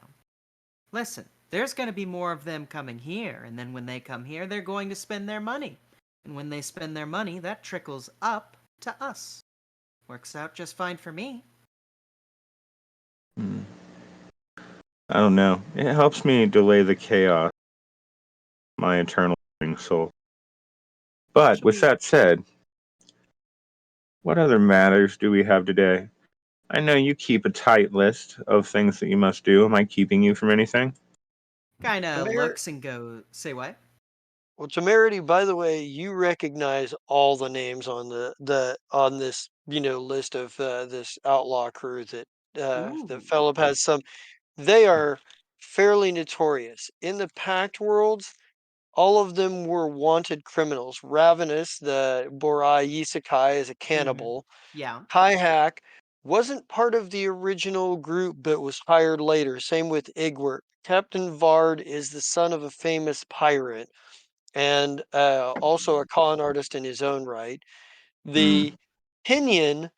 Listen, there's going to be more of them coming here, and then when they come here, they're going to spend their money. And when they spend their money, that trickles up to us. Works out just fine for me. I don't know. It helps me delay the chaos, my eternal soul. But with Actually, that said, what other matters do we have today? I know you keep a tight list of things that you must do. Am I keeping you from anything? kind of Temer- looks and goes, say what? well, Temerity, by the way, you recognize all the names on on this list of this outlaw crew that Ooh. Philip has some. They are fairly notorious in the Pact worlds. All of them were wanted criminals. Ravenous, the Borai Yisakai, is a Mm-hmm. cannibal. Yeah. Hack wasn't part of the original group but was hired later. Same with Igwert. Captain Vard is the son of a famous pirate and also a con artist in his own right. The Pinion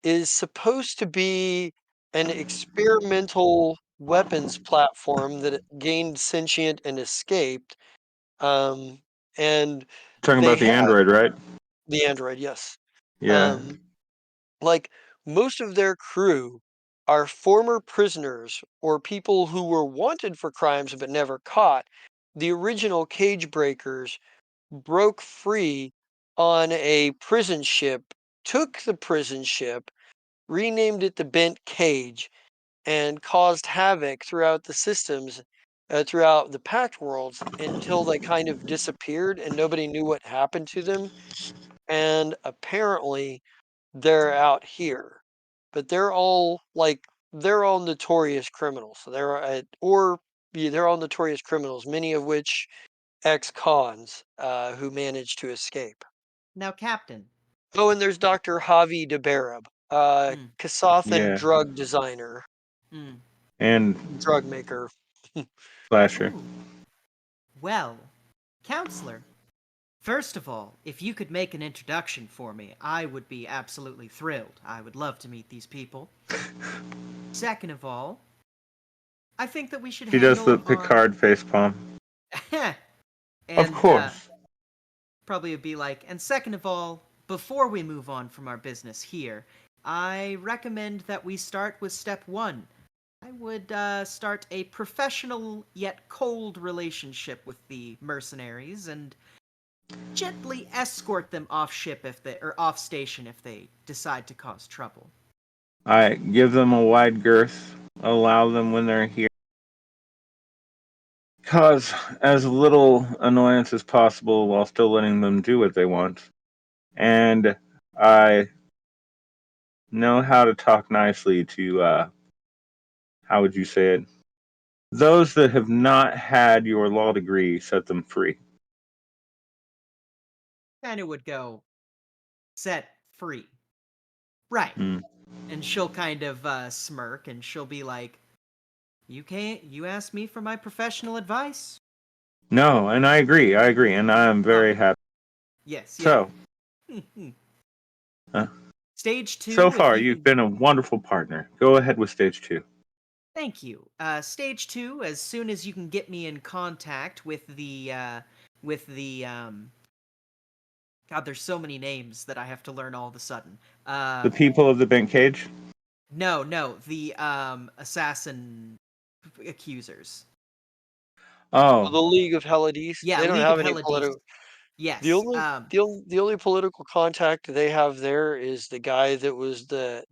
is supposed to be an experimental weapons platform that gained sentient and escaped. And Talking they about the have android, right? the android, yes. Yeah. Um, like most of their crew are former prisoners or people who were wanted for crimes but never caught. The original cage breakers broke free on a prison ship, took the prison ship, renamed it the Bent Cage, and caused havoc throughout the systems. throughout the Pact Worlds until they kind of disappeared and nobody knew what happened to them. And apparently they're out here, but they're all notorious criminals. So they're all notorious criminals, many of which ex-cons who managed to escape. Now, Captain. Oh, and there's Dr. Javi de Barab, Mm, Kasathan Yeah. drug designer, mm. And drug maker. Flasher. Ooh. Well, Counselor, first of all, if you could make an introduction for me, I would be absolutely thrilled. I would love to meet these people. Second of all, I think that we should She does the handle our... Picard facepalm. Of and course. probably would be like, and second of all, before we move on from our business here, I recommend that we start with step 1. I would start a professional yet cold relationship with the mercenaries and gently escort them off ship or off station if they decide to cause trouble. I give them a wide girth, allow them when they're here, cause as little annoyance as possible while still letting them do what they want. And I know how to talk nicely to, how would you say it? Those that have not had your law degree, set them free. Kind of would go, set free. Right. Mm. And she'll kind of smirk and she'll be like, you asked me for my professional advice? No, and I agree, and I am very Oh, happy. yes, So, yeah. uh, Stage so 2, if far, you you've can... been a wonderful partner. Go ahead with stage 2. Thank you. Stage 2, as soon as you can get me in contact with the God, there's so many names that I have to learn all of a sudden. The people of the bent cage? No, the assassin accusers. Well, the Oh, League of Helades, Yeah, they don't League of have any Helades. political. The Yes. only the only political contact they have there is the guy that was the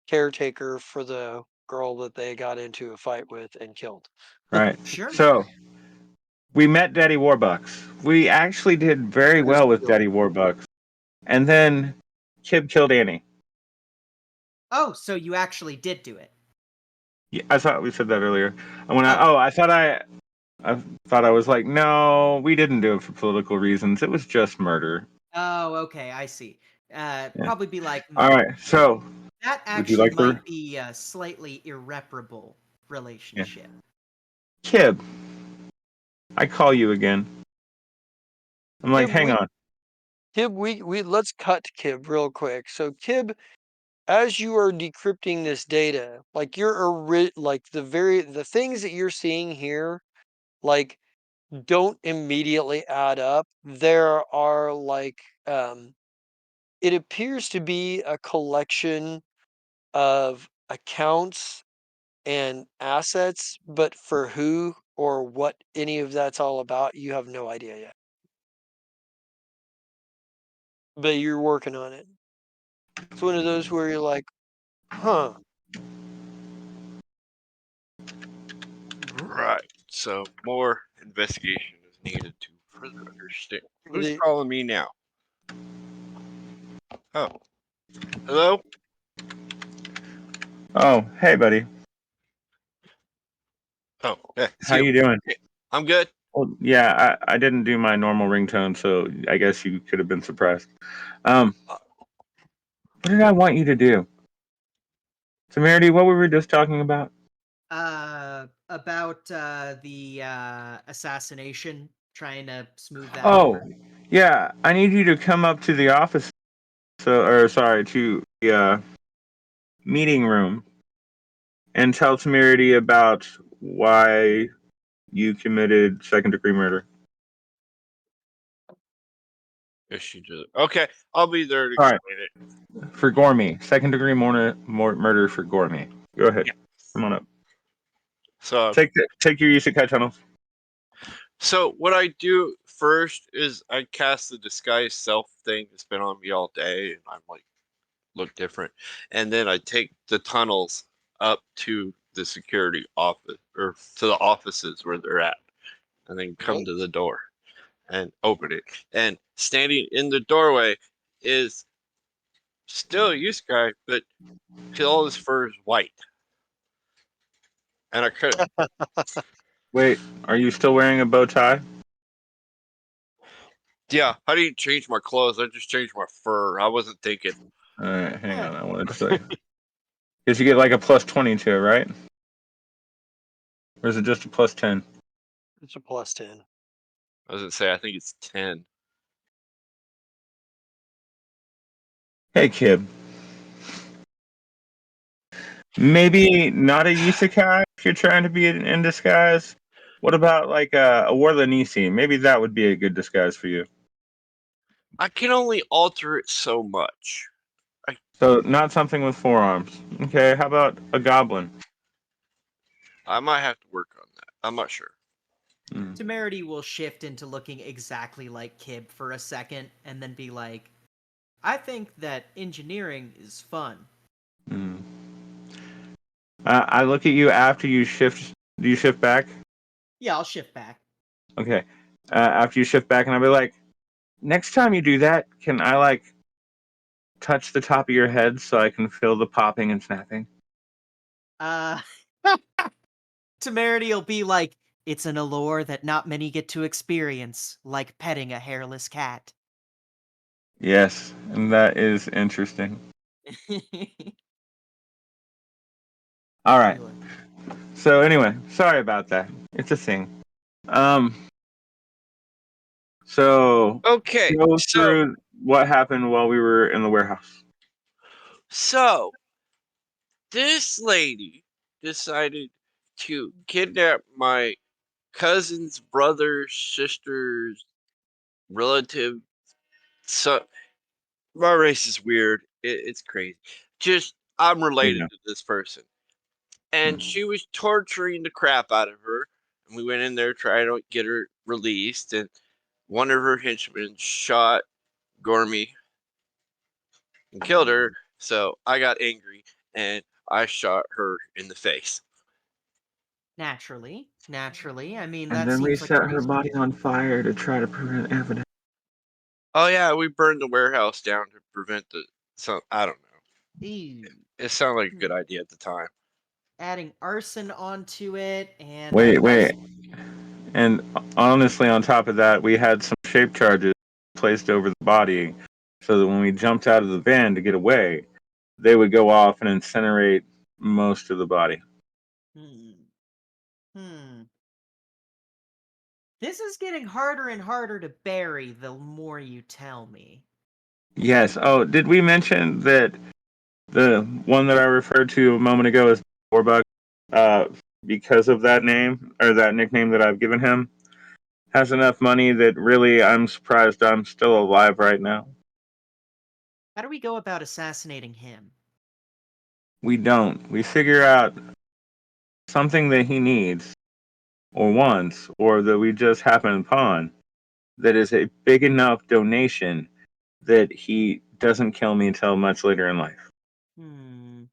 caretaker for the girl that they got into a fight with and killed. right. Sure. So, we met Daddy Warbucks. We actually did very Just well with killed. Daddy Warbucks. And then Kib killed Annie. Oh, so you actually did do it. Yeah, I thought we said that earlier. And Oh. I thought I was like, no, we didn't do it for political reasons. It was just murder. Oh, okay, I see. Yeah. Probably be like, All right. So, that would you actually like might her? be a slightly irreparable Yeah. relationship. Kib, I call you again. I'm like, Kib, hang on. we let's cut to Kib real quick. So Kib, as you are decrypting this data, like like the things that you're seeing here, like don't immediately add up. There are it appears to be a collection of accounts and assets, but for who or what any of that's all about, you have no idea yet. But you're working on it. It's one of those where you're like, huh. Right. So more investigation is needed to further understand. Who's The, calling me now? Oh, hello. Oh, hey, buddy. Oh, yeah, it's How you. you doing? I'm good. Well, yeah, I didn't do my normal ringtone, so I guess you could have been surprised. What did I want you to do? Temerity, what were we just talking about? About the assassination, trying to smooth that Oh, over. yeah, I need you to come up to the office, to the meeting room and tell Temerity about why you committed second degree murder. Yes, she did. Okay, I'll be there to All right, explain it. for Gormy. Second degree murder for Gormy. Go ahead. Yeah. Come on up. So, Take your Isekai tunnels. so what I do first is I cast the disguise self thing that's been on me all day, and I'm like look different, and then I take the tunnels up to the security office or to the offices where they're at, and then come Right. to the door and open it. And standing in the doorway is still a use guy, but all his fur is white. And I could, Wait, are you still wearing a bow tie? yeah. How do you change my clothes? I just changed my fur. I wasn't thinking. All right, hang on. I wanted to say because you get like a plus 20 to it, right? Or is it just a plus 10? It's a +10. I was gonna say I think it's 10. Hey, kid. Maybe not a Isekai if you're trying to be in disguise. What about like a Warlanisi? Maybe that would be a good disguise for you. I can only alter it so much. So not something with forearms. Okay, how about a goblin? I might have to work on that. I'm not sure. Mm, Temerity will shift into looking exactly like Kib for a second and then be like, I think that engineering is fun. mm. I look at you after you shift. Do you shift back? Yeah, I'll shift back. Okay. After you shift back, and I'll be like, next time you do that, can I like touch the top of your head so I can feel the popping and snapping? Uh, Temerity will be like, it's an allure that not many get to experience, like petting a hairless cat. Yes, and that is interesting. All right. Anyway. So anyway, sorry about that. It's a thing. Um. So Okay, go so through what happened while we were in the warehouse. so this lady decided to kidnap my cousin's brother's sister's relative. So my race is weird. It's crazy. Just I'm related Yeah. to this person, and she was torturing the crap out of her. And we went in there trying to get her released, and one of her henchmen shot Gormy and killed her. So I got angry and I shot her in the face. Naturally. I mean, And that then we seems like a set her reason. body on fire to try to prevent evidence. Oh yeah, we burned the warehouse down to prevent the. So I don't know. Ew. It sounded like a Hmm. good idea at the time. Adding arson onto it, and Wait. And honestly, on top of that, we had some shape charges placed over the body so that when we jumped out of the van to get away, they would go off and incinerate most of the body. Hmm. Hmm. This is getting harder and harder to bury the more you tell me. Yes. Oh, did we mention that the one that I referred to a moment ago is Warbug? Uh, because of that name or that nickname that I've given him, has enough money that really I'm surprised I'm still alive right now. How do we go about assassinating him? We don't. We figure out something that he needs or wants or that we just happen upon that is a big enough donation that he doesn't kill me until much later in life. Hmm.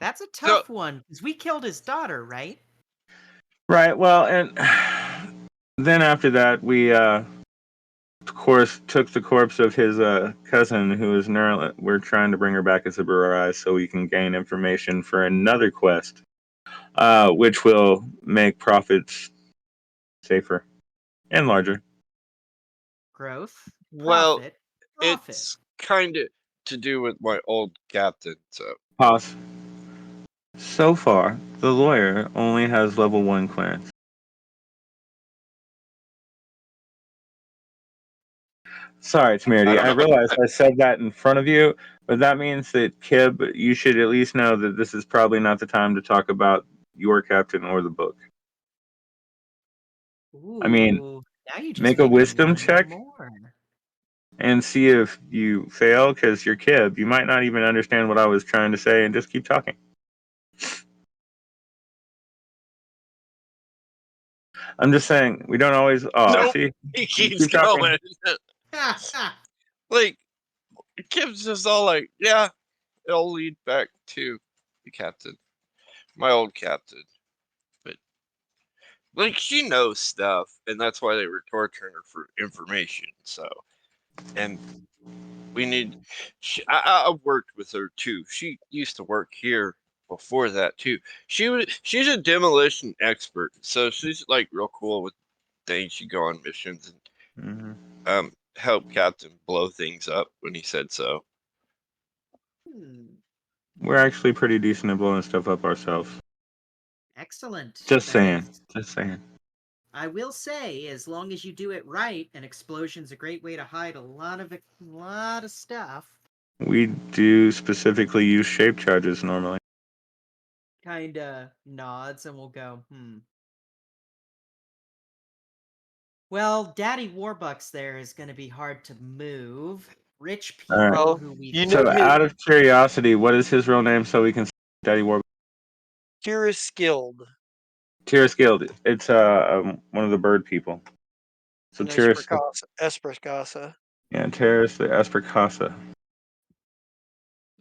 That's a So tough one, because we killed his daughter, right? Right. Well, and then after that, we of course took the corpse of his cousin, who is neuro. We're trying to bring her back as a Barai so we can gain information for another quest, which will make profits safer and larger. Growth, well, profit, profit. it's kind of to do with my old captain. So Pause. So far, the lawyer only has level 1 clearance. Sorry, I Temerity. don't I know. realized I said that in front of you, but that means that, Kib, you should at least know that this is probably not the time to talk about your captain or the book. I mean, Ooh, now you just make a made me wisdom want to know check more. and see if you fail, because you're Kib. You might not even understand what I was trying to say and just keep talking. I'm just saying, we don't always. Oh, Nope. see? He You keeps keep talking. going. Ha ha! Like Kim's just all like, yeah, it'll lead back to the captain. my old captain. But like she knows stuff, and that's why they were torturing her for information. So, and we need. I've worked with her too. She used to work here before that too. She's a demolition expert, so she's like real cool with things. She go on missions and Hmm. help Captain blow things up when he said so. Hmm. We're actually pretty decent at blowing stuff up ourselves. Excellent. Just That saying. is, Just saying. I will say, as long as you do it right, an explosion's a great way to hide a lot of stuff. We do specifically use shape charges normally. Kinda nods and we'll go, Well, Daddy Warbucks there is going to be hard to move. Rich All right. people Well, who we've you know So, his out of curiosity, what is his real name so we can Daddy War? Kira Skilled, Tyrus Guild. It's one of the bird people. So and Tyrus, Espressgasa. yeah, Tyrus the Espercasa.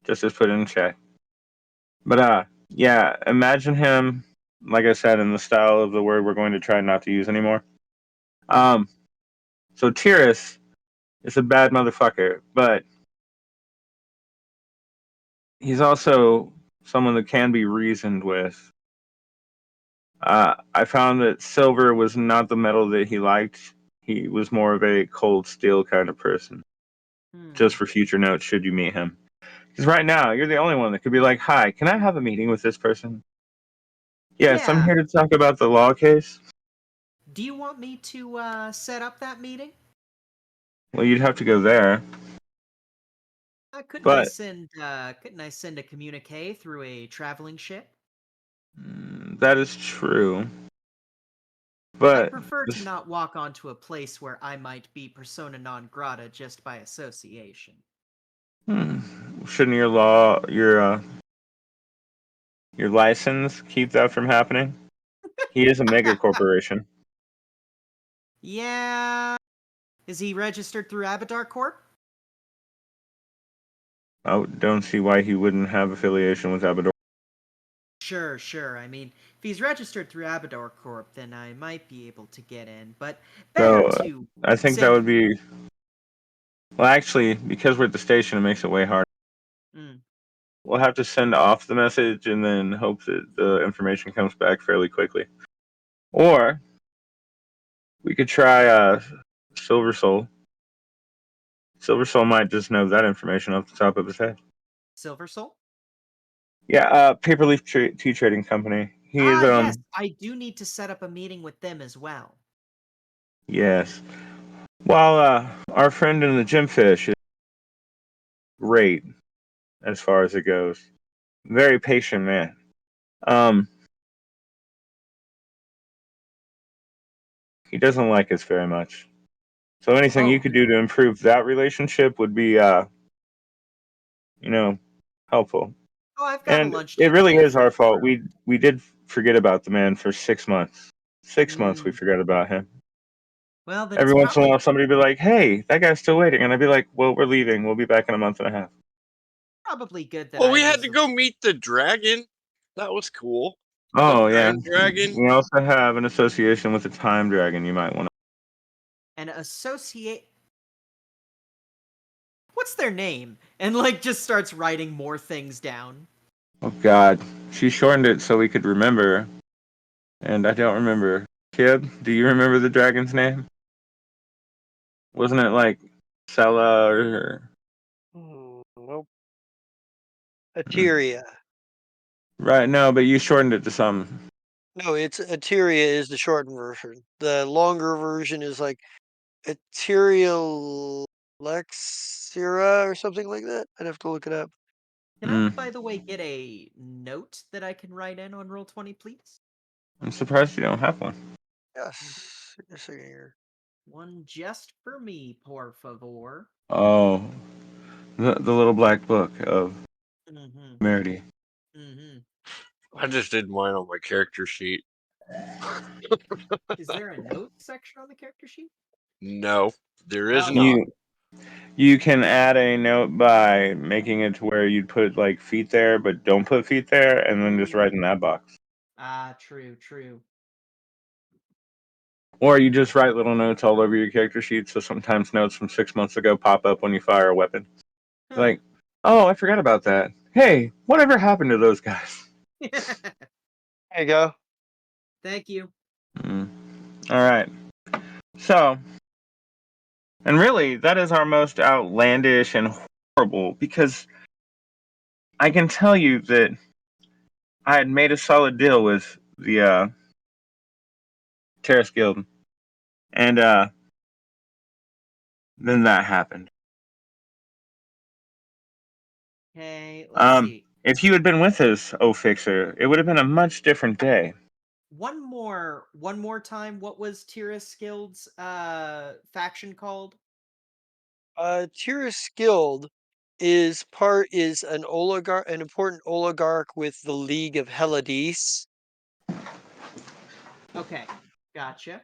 Just put it in chat. But yeah, imagine him, like I said, in the style of the word we're going to try not to use anymore. Um, so Tyrus is a bad motherfucker, but he's also someone that can be reasoned with. I found that silver was not the metal that he liked. He was more of a cold steel kind of person. Just for future notes, should you meet him. Because right now, you're the only one that could be like, "Hi, can I have a meeting with this person?" Yes, I'm Yeah. here to talk about the law case. Do you want me to set up that meeting? Well, you'd have to go there, Couldn't I but send a communique through a traveling ship? that is true. I'd But prefer to this, not walk onto a place where I might be persona non grata just by association. shouldn't your license keep that from happening? He is a mega corporation. Yeah. Is he registered through Abadar Corp? I don't see why he wouldn't have affiliation with Abador. Sure. I mean, if he's registered through Abadar Corp, then I might be able to get in. But better So to I think that send. would be well. Actually, because we're at the station, it makes it way harder. Mm. We'll have to send off the message and then hope that the information comes back fairly quickly. Or we could try Silver Soul. Silver Soul might just know that information off the top of his head. Silver Soul? Yeah, Paperleaf Tea Trading Company. He's Ah, yes. I do need to set up a meeting with them as well. yes. While our friend in the gym fish is great as far as it goes. Very patient man. Um, he doesn't like us very much. So anything you Oh, could do to improve that relationship would be, helpful. I've got a And lunch it date really is scheduled our fault. tomorrow. We did forget about the man for 6 months. 6 months we Mm. forgot about him. Well, then Every it's once in a probably while, somebody would be like, "Hey, that guy's still waiting," and I'd be like, "Well, we're leaving. We'll be back in a month and a half." probably good that Well, I we had was to go meet the dragon. That was cool. The Oh yeah. time dragon. We also have an association with the Time Dragon. You might want to. an associate. What's their name? And like just starts writing more things down. Oh God, she shortened it so we could remember, and I don't remember. Kib, do you remember the dragon's name? Wasn't it like Sella or? Nope. Ateria. Right, no, but you shortened it to something. No, it's Ateria is the shortened version. The longer version is like Ateria Lexira or something like that. I'd have to look it up. Can I, Mm, by the way, get a note that I can write in on Roll20, please? I'm surprised you don't have one. Yes. Just a second here. One just for me, por favor. Oh, the little black book of Mm-hmm. Merity. Mm-hmm. I just did mine on my character sheet. Is there a note section on the character sheet? No, there is Oh, not. You You can add a note by making it to where you'd put like feet there, but don't put feet there, and then just write in that box. Ah, true. Or you just write little notes all over your character sheet, so sometimes notes from 6 months ago pop up when you fire a weapon. Huh. Like, oh, I forgot about that. Hey, whatever happened to those guys? There you go. Thank you. All right. So, and really, that is our most outlandish and horrible, because I can tell you that I had made a solid deal with the Terrace Guild, and then that happened. Okay, let's see. If you had been with us, oh Fixer, it would have been a much different day. One more time. What was Tyrus Guild's faction called? Tyrus Guild is an important oligarch with the League of Helladis. Okay, gotcha.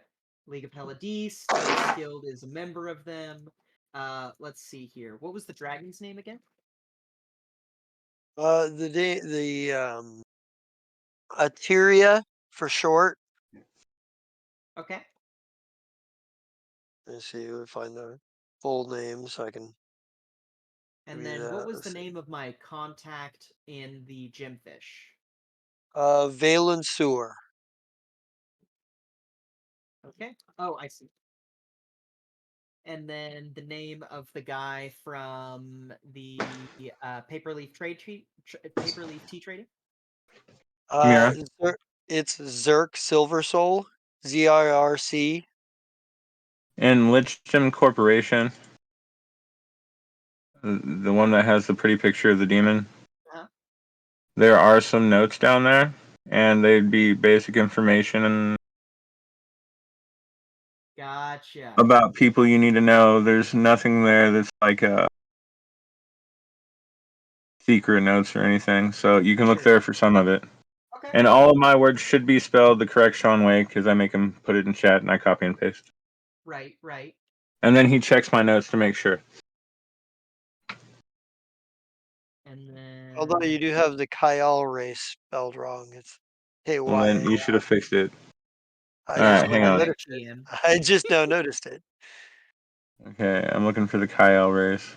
League of Helladis. Tyrus Guild is a member of them. Let's see here. What was the dragon's name again? Ateria for short. Okay. Let's see if we find the full name so I can. And give you then what that. was Let's the see. name of my contact in the Gemfish? Valen Sewer. Okay. Oh, I see. And then the name of the guy from the paperleaf paperleaf tea trading. Mira. It's Zerk Silver Soul. ZIRC. And Lichtem Corporation, the one that has the pretty picture of the demon. Uh-huh. There are some notes down there, and they'd be basic information Gotcha. about people you need to know. There's nothing there that's like secret notes or anything, so you can look Sure. there for some of it. Okay. And all of my words should be spelled the correct Sean way, because I make him put it in chat and I copy and paste. Right. And then he checks my notes to make sure. And then Although you do have the Kyle race spelled wrong. It's Well, then you KYA. should have fixed it. I All just right, KYA hang now on. noticed it. I just now noticed it. Okay, I'm looking for the Kyle race.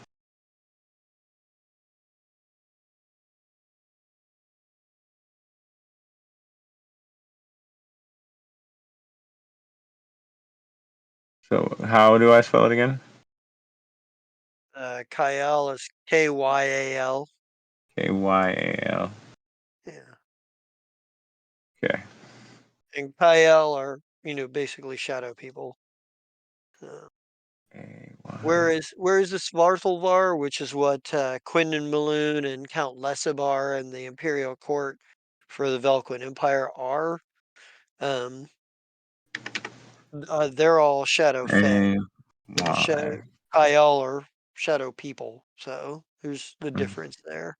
So how do I spell it again? Kyle is KYAL. Kyal. Yeah. Okay. And Kyle are, basically shadow people. Where is the Svartalvar, which is what Quindon Maloon and Count Lesabar and the Imperial Court for the Velquin Empire are? They're all Shadow Fae. Why? Kyle are Shadow people. So there's the Hmm. difference there.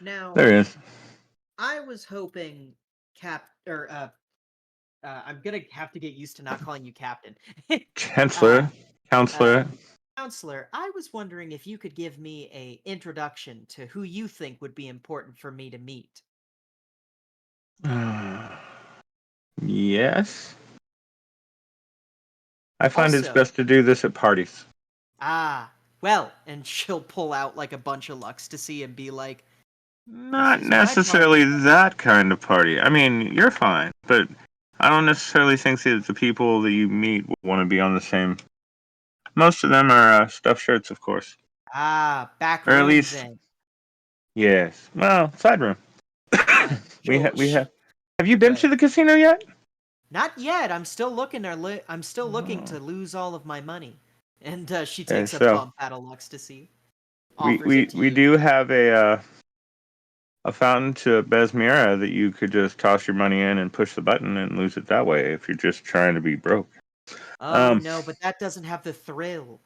now There is. I was hoping I'm gonna have to get used to not calling you Captain. Chancellor. Counselor. Counselor, I was wondering if you could give me a introduction to who you think would be important for me to meet. Yes. I find it's Also, best to do this at parties. well, and she'll pull out like a bunch of Lux to see and be like, "This Not is my party." necessarily that kind of party. I mean, you're fine, but I don't necessarily think that the people that you meet will want to be on the same. Most of them are stuffed shirts, of course. Back Or at room least, then. yes. Well, side room. We Sure. have. Have you been to the casino yet? Not yet. I'm still looking. I'm still looking to lose all of my money. And she Okay, takes a so bump out of Lux to see. we Offers we it to we you. do have a fountain to Besmira that you could just toss your money in and push the button and lose it that way if you're just trying to be broke. Oh no, but that doesn't have the thrill.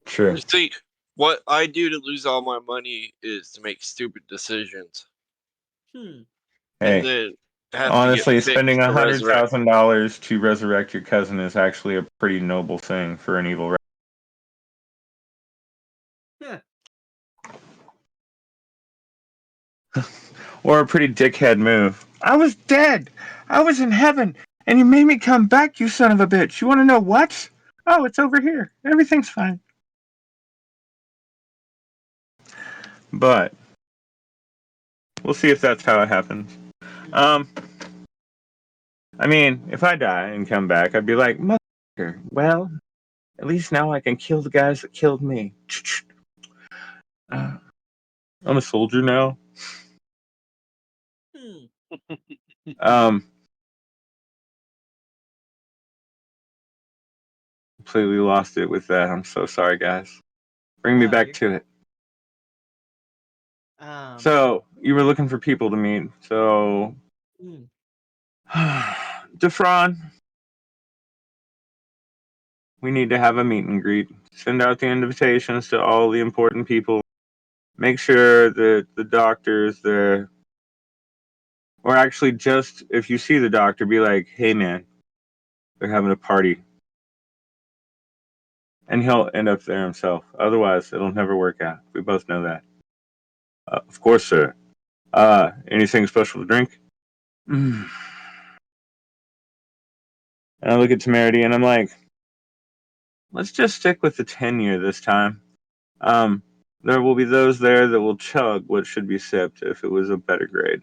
True. You see, what I do to lose all my money is to make stupid decisions, Hmm. and Hey, then have to get honestly, spending fixed to resurrect. $100,000 to resurrect your cousin is actually a pretty noble thing for an evil. Or a pretty dickhead move. I was dead. I was in heaven, and you made me come back, you son of a bitch. You want to know what? Oh, it's over here. Everything's fine. But we'll see if that's how it happens. I mean, if I die and come back, I'd be like, motherfucker, well, at least now I can kill the guys that killed me. I'm a soldier now. Um, completely lost it with that. I'm so sorry, guys. Bring me No, back you're to it. um So, you were looking for people to meet. So, hmm. Defron, we need to have a meet and greet. Send out the invitations to all the important people. Make sure that the doctors, or actually just if you see the doctor, be like, hey man, they're having a party. And he'll end up there himself. Otherwise, it'll never work out. We both know that. Of course, sir. Anything special to drink? And I look at Temerity and I'm like, let's just stick with the 10-year this time. There will be those there that will chug what should be sipped if it was a better grade.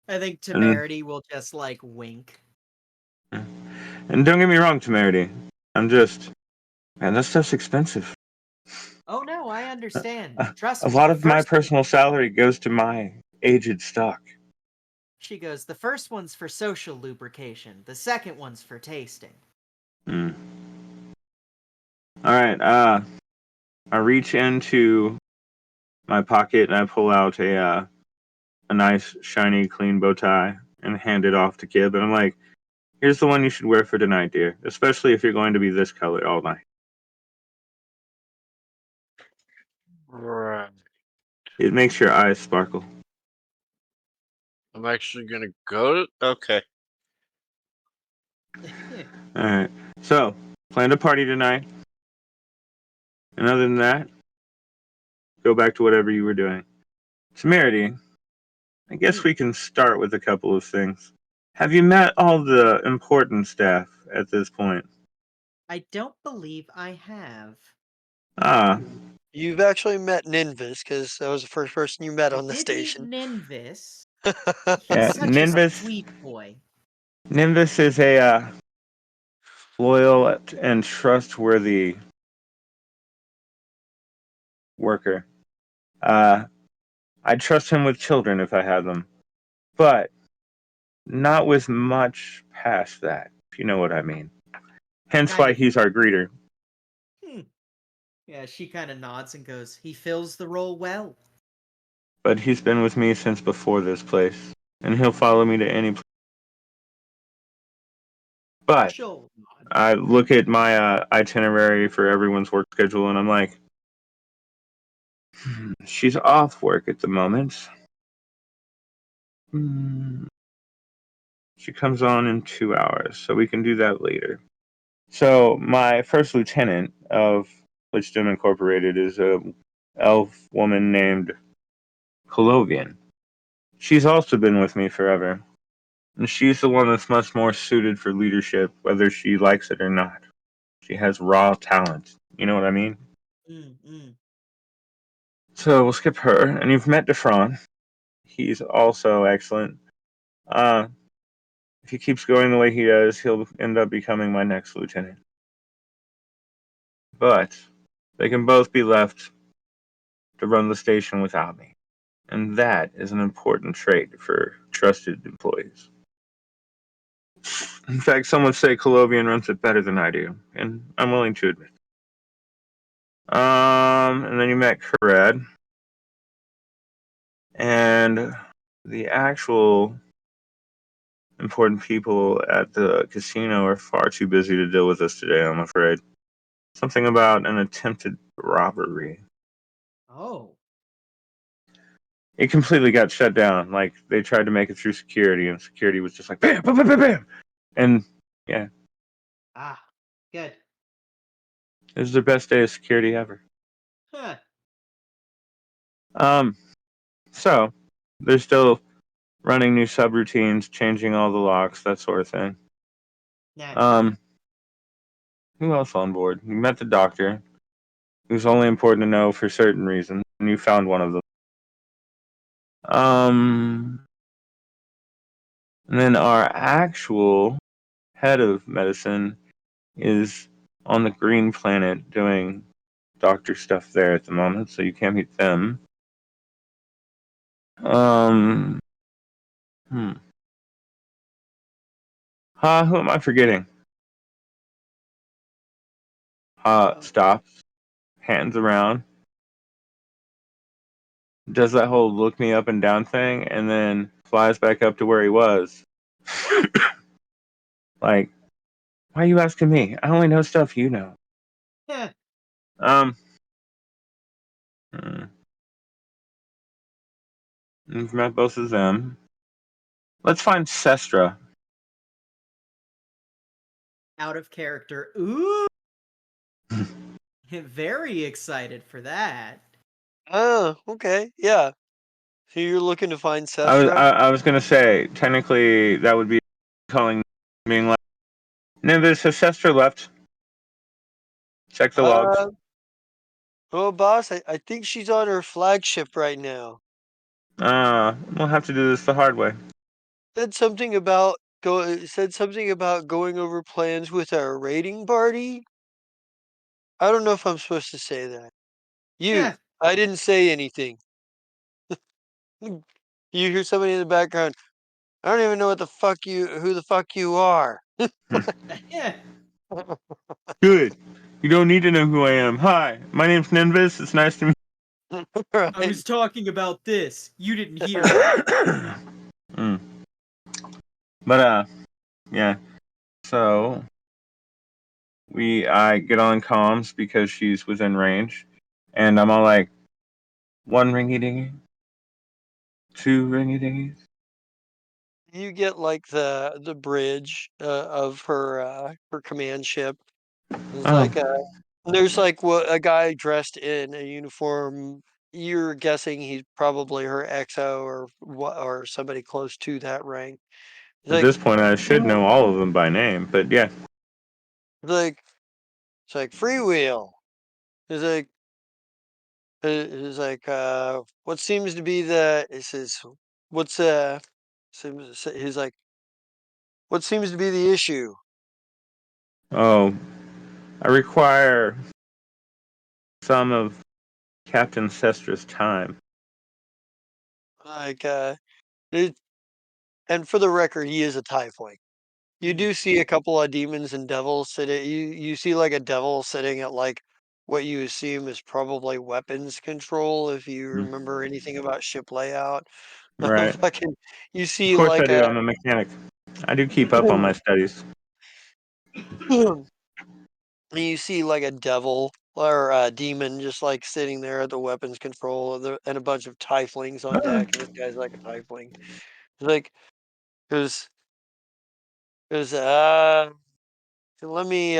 I think And, Temerity will just like wink. and don't get me wrong, Temerity. Man, that stuff's expensive. Oh no, I understand. A Trust me, lot the of my first personal salary goes to my aged stock. she goes, the first one's for social lubrication, the second one's for tasting. Mm. All right. I reach into my pocket and I pull out a nice, shiny, clean bow tie and hand it off to Kib. And I'm like, here's the one you should wear for tonight, dear, especially if you're going to be this color all night. Right. It makes your eyes sparkle. I'm actually gonna go to. Okay. All right. So, plan to party tonight. And other than that, go back to whatever you were doing. Temerity, I guess we can start with a couple of things. Have you met all the important staff at this point? I don't believe I have. Ah, You've actually met Ninvis because that was the first person you met I on the did meet station. Ninvis. yeah, He's such a Ninvis. sweet boy. Ninvis is a loyal and trustworthy worker. Uh, I'd trust him with children if I had them, but not with much past that, if you know what I mean. Hence Kind why of. he's our greeter. Hmm. Yeah, she kind of nods and goes, he fills the role well. But he's been with me since before this place, and he'll follow me to any place. But She'll nod. I look at my itinerary for everyone's work schedule, and I'm like, she's off work at the moment. She comes on in 2 hours, so we can do that later. So my first lieutenant of Lichdom Incorporated is a elf woman named Colovian. She's also been with me forever, and she's the one that's much more suited for leadership, whether she likes it or not. She has raw talent. You know what I mean? Mm. So we'll skip her, and you've met Defron. He's also excellent. Uh, if he keeps going the way he does, he'll end up becoming my next lieutenant. But they can both be left to run the station without me. And that is an important trait for trusted employees. In fact, some would say Colovian runs it better than I do, and I'm willing to admit. And then you met Karad, and the actual important people at the casino are far too busy to deal with us today, I'm afraid. Something about an attempted robbery. Oh. It completely got shut down. Like, they tried to make it through security, and security was just like, bam, bam, bam, bam, bam. And, yeah, Ah. Good. it was their best day of security ever. Huh. Um, So they're still running new subroutines, changing all the locks, that sort of thing. Nice. Who else on board? You met the doctor, who's only important to know for certain reasons, and you found one of them. And then our actual head of medicine is on the green planet doing doctor stuff there at the moment, so you can't meet them. Who am I forgetting? Stops, hands around, does that whole look me up and down thing, and then flies back up to where he was. Like, why are you asking me? I only know stuff you know. Yeah. We've met both of them. Let's find Sestra. Out of character. Ooh. Very excited for that. Oh, okay. Yeah. So you're looking to find I, Sestra? I was gonna say, technically, that would be calling, being like, Nimbus, has Sestra left? Check the logs. Oh, boss, I think she's on her flagship right now. We'll have to do this the hard way. Said something about going over plans with our raiding party. I don't know if I'm supposed to say that. Yeah. I didn't say anything. You hear somebody in the background. I don't even know who the fuck you are. Yeah. Good. You don't need to know who I am. Hi, my name's Nimbus. It's nice to meet I Right. was talking about this. You didn't hear me. you. But, yeah. So, I get on comms because she's within range. And I'm all like, one ringy dingy, two ringy dingies. You get like the bridge of her command ship. It's Oh, like there's like a guy dressed in a uniform. You're guessing he's probably her XO or somebody close to that rank. It's at like this point, I should know all of them by name, but yeah. like it's like freewheel. It's like what seems to be it says what's he's like what seems to be the issue? Oh, I require some of Captain Sestra's time. Like it, and for the record, he is a Typhling. You do see a couple of demons and devils sitting. You see like a devil sitting at like what you assume is probably weapons control. If you Mm, remember anything about ship layout, right. fucking, you Of see course I like do. I'm a mechanic. I do keep up on my studies. you see like a devil or a demon just like sitting there at the weapons control, and a bunch of Typhlings on deck, and this guy's like a Typhling. It's like, because, because, let me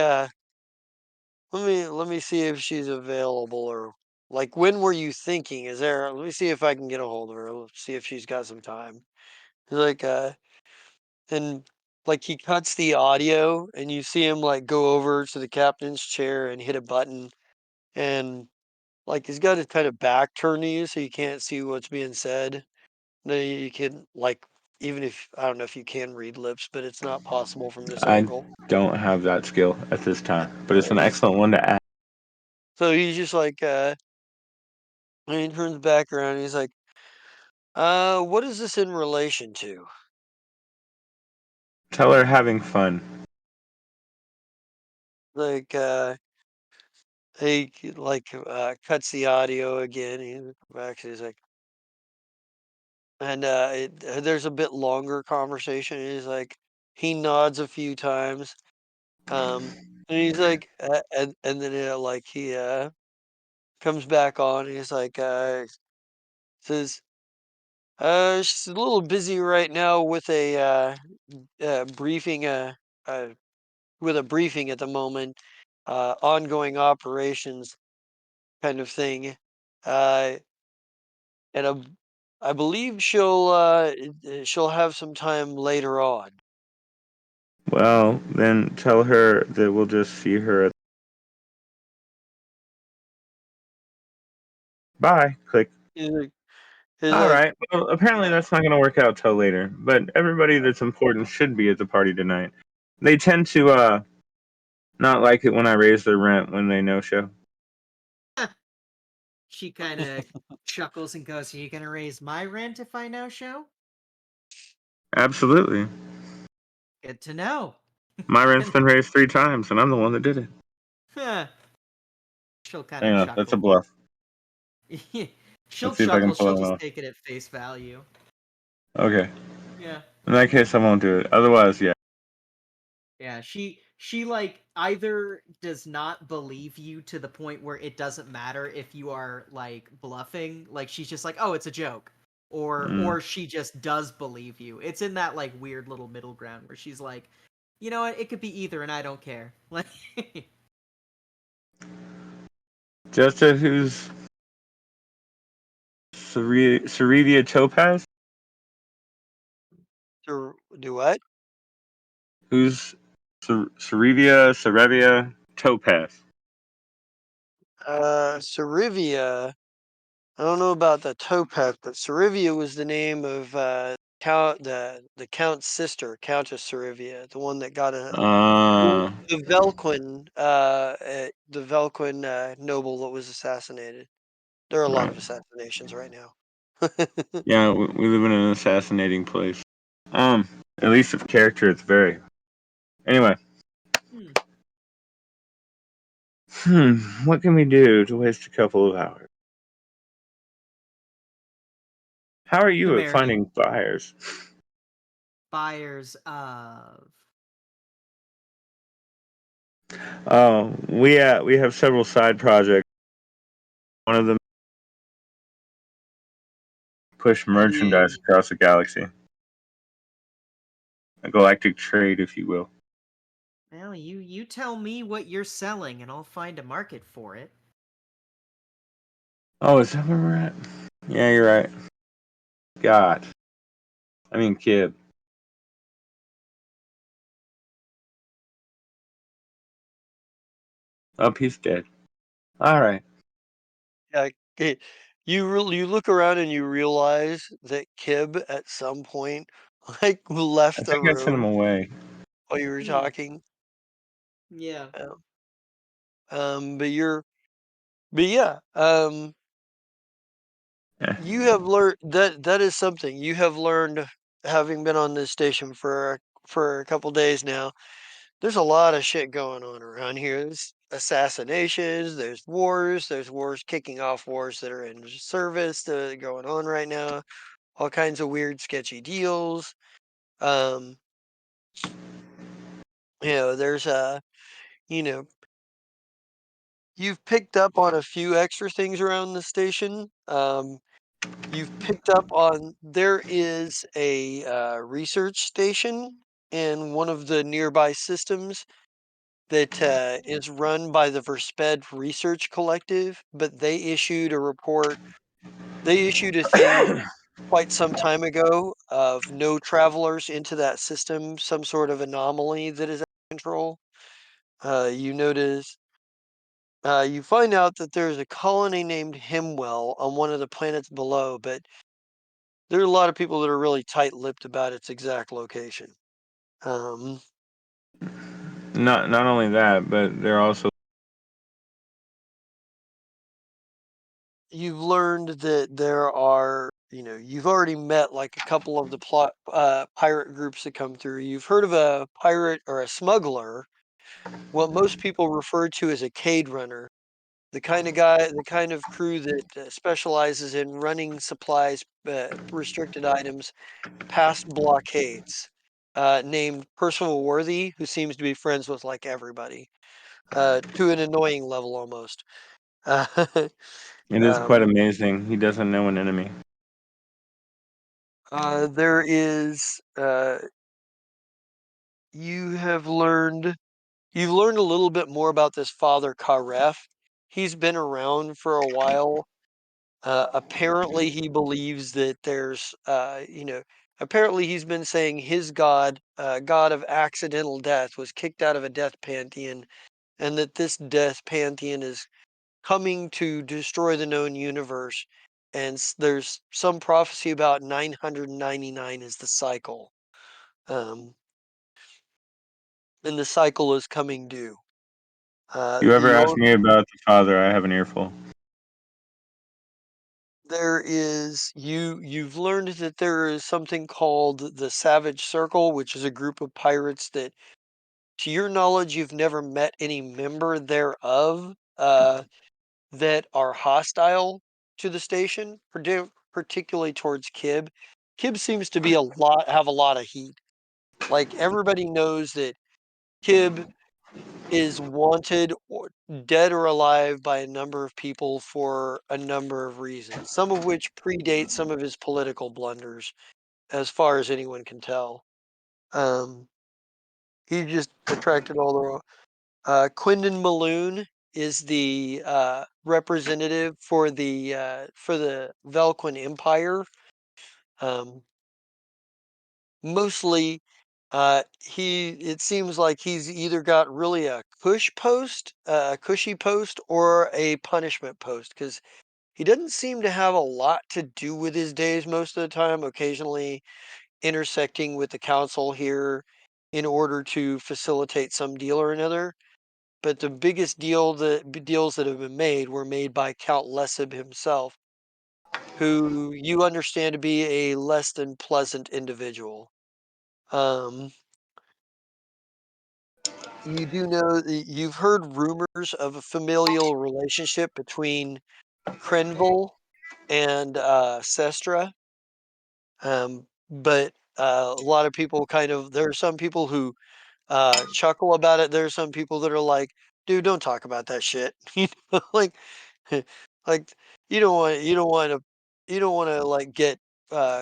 let me see if she's available, or like when were you thinking? Let me see if I can get a hold of her. Let's see if she's got some time. He's like and like he cuts the audio and you see him like go over to the captain's chair and hit a button, and like he's got his kind of back turned to you so you can't see what's being said. Then you can like, even if I don't know if you can read lips, but it's not possible from this I angle. don't have that skill at this time, but it's an He's excellent one to add. So he's just like and he turns back around. He's like, what is this in relation to? Tell her having fun. Like, cuts the audio again. He back. He's like, and there's a bit longer conversation. He's like, he nods a few times. And he's like, and then he comes back on. He's like, says, she's a little busy right now with briefing, uh, with a briefing at the moment, ongoing operations kind of thing. Uh, and I believe she'll have some time later on. Well, then tell her that we'll just see her at. Bye. Click. He's like, he's All like, right. Well, apparently that's not going to work out till later. But everybody that's important should be at the party tonight. They tend to not like it when I raise their rent when they no show. She kind of chuckles and goes, "Are you gonna raise my rent if I no show?" Absolutely. Good to know. My rent's been raised 3 times, and I'm the one that did it. Huh. She'll kind of Yeah, chuckle. that's a bluff. She'll Let's see if I can chuckle. pull She'll it just off. take it at face value. Okay. Yeah. In that case, I won't do it. Otherwise, yeah. Yeah, she like either does not believe you to the point where it doesn't matter if you are like bluffing, like she's just like, "Oh, it's a joke." Or she just does believe you. It's in that like weird little middle ground where she's like, "You know what? It could be either and I don't care." Like Just who's Cerevia Topaz? do what? Who's Cerevia Topaz? Cerivia. I don't know about the topaz, but Cerivia was the name of the count's sister, Countess Cerivia, the one that got Uh, the Velquin noble that was assassinated. There are a lot right. of assassinations right now. Yeah, we live in an assassinating place. At least of character, it's very. Anyway, hmm, what can we do to waste a couple of hours? How are you at Samaritan finding buyers? buyers of We have several side projects. One of them push I merchandise mean, across the galaxy, a galactic trade, if you will. well, you tell me what you're selling and I'll find a market for it. Oh, is that where we're at? Yeah, you're right. God, I mean Kib. Oh, he's dead. All right. Yeah, you look around and you realize that Kib at some point like I left the think I sent him room away. while you were Hmm. talking. Yeah. But but yeah, Eh, you have learned that is something you have learned having been on this station for a couple days now. There's a lot of shit going on around here. There's assassinations, there's wars kicking off wars that are in service that are going on right now. All kinds of weird, sketchy deals. Um, there's you know, you've picked up on a few extra things around the station. You've picked up on there is a research station in one of the nearby systems that is run by the Versped Research Collective, but they issued a report. They issued a thing quite some time ago of no travelers into that system, some sort of anomaly that is out of control. You notice, you find out that there's a colony named Himwell on one of the planets below, but there are a lot of people that are really tight-lipped about its exact location. Um, not only that, but they're also you've learned that there are, you've already met like a couple of the pirate groups that come through. You've heard of a pirate or a smuggler, what most people refer to as a cade runner, the kind of crew that specializes in running supplies, restricted items past blockades. Named Percival Worthy, who seems to be friends with like everybody, to an annoying level almost. Uh, it is quite um, amazing. He doesn't know an enemy. there is you have learned you've learned a little bit more about this Father Karef. He's been around for a while. Apparently, he believes that there's, apparently he's been saying his god, god of accidental death, was kicked out of a death pantheon, and that this death pantheon is coming to destroy the known universe. And there's some prophecy about 999 is the cycle. Um, and the cycle is coming due. You ever The ask me about the Father, I have an earful. There is you've learned that there is something called the Savage Circle, which is a group of pirates that, to your knowledge, you've never met any member thereof, that are hostile to the station, particularly towards Kib. Kib seems to be have a lot of heat. Like everybody knows that Kib is wanted, or dead or alive, by a number of people for a number of reasons, some of which predate some of his political blunders, as far as anyone can tell. Um, he just attracted all the. Quindon Maloon is the representative for the Velquin Empire. Um, Mostly, it seems like he's either got really a cushy post, or a punishment post, because he doesn't seem to have a lot to do with his days most of the time, occasionally intersecting with the council here in order to facilitate some deal or another. But the biggest deals that have been made were made by Count Lesib himself, who you understand to be a less than pleasant individual. Um, You do know that you've heard rumors of a familial relationship between Krenville and Sestra, but a lot of people there are some people who chuckle about it. There are some people that are like, "Dude, don't talk about that shit." Like, like you don't want to like get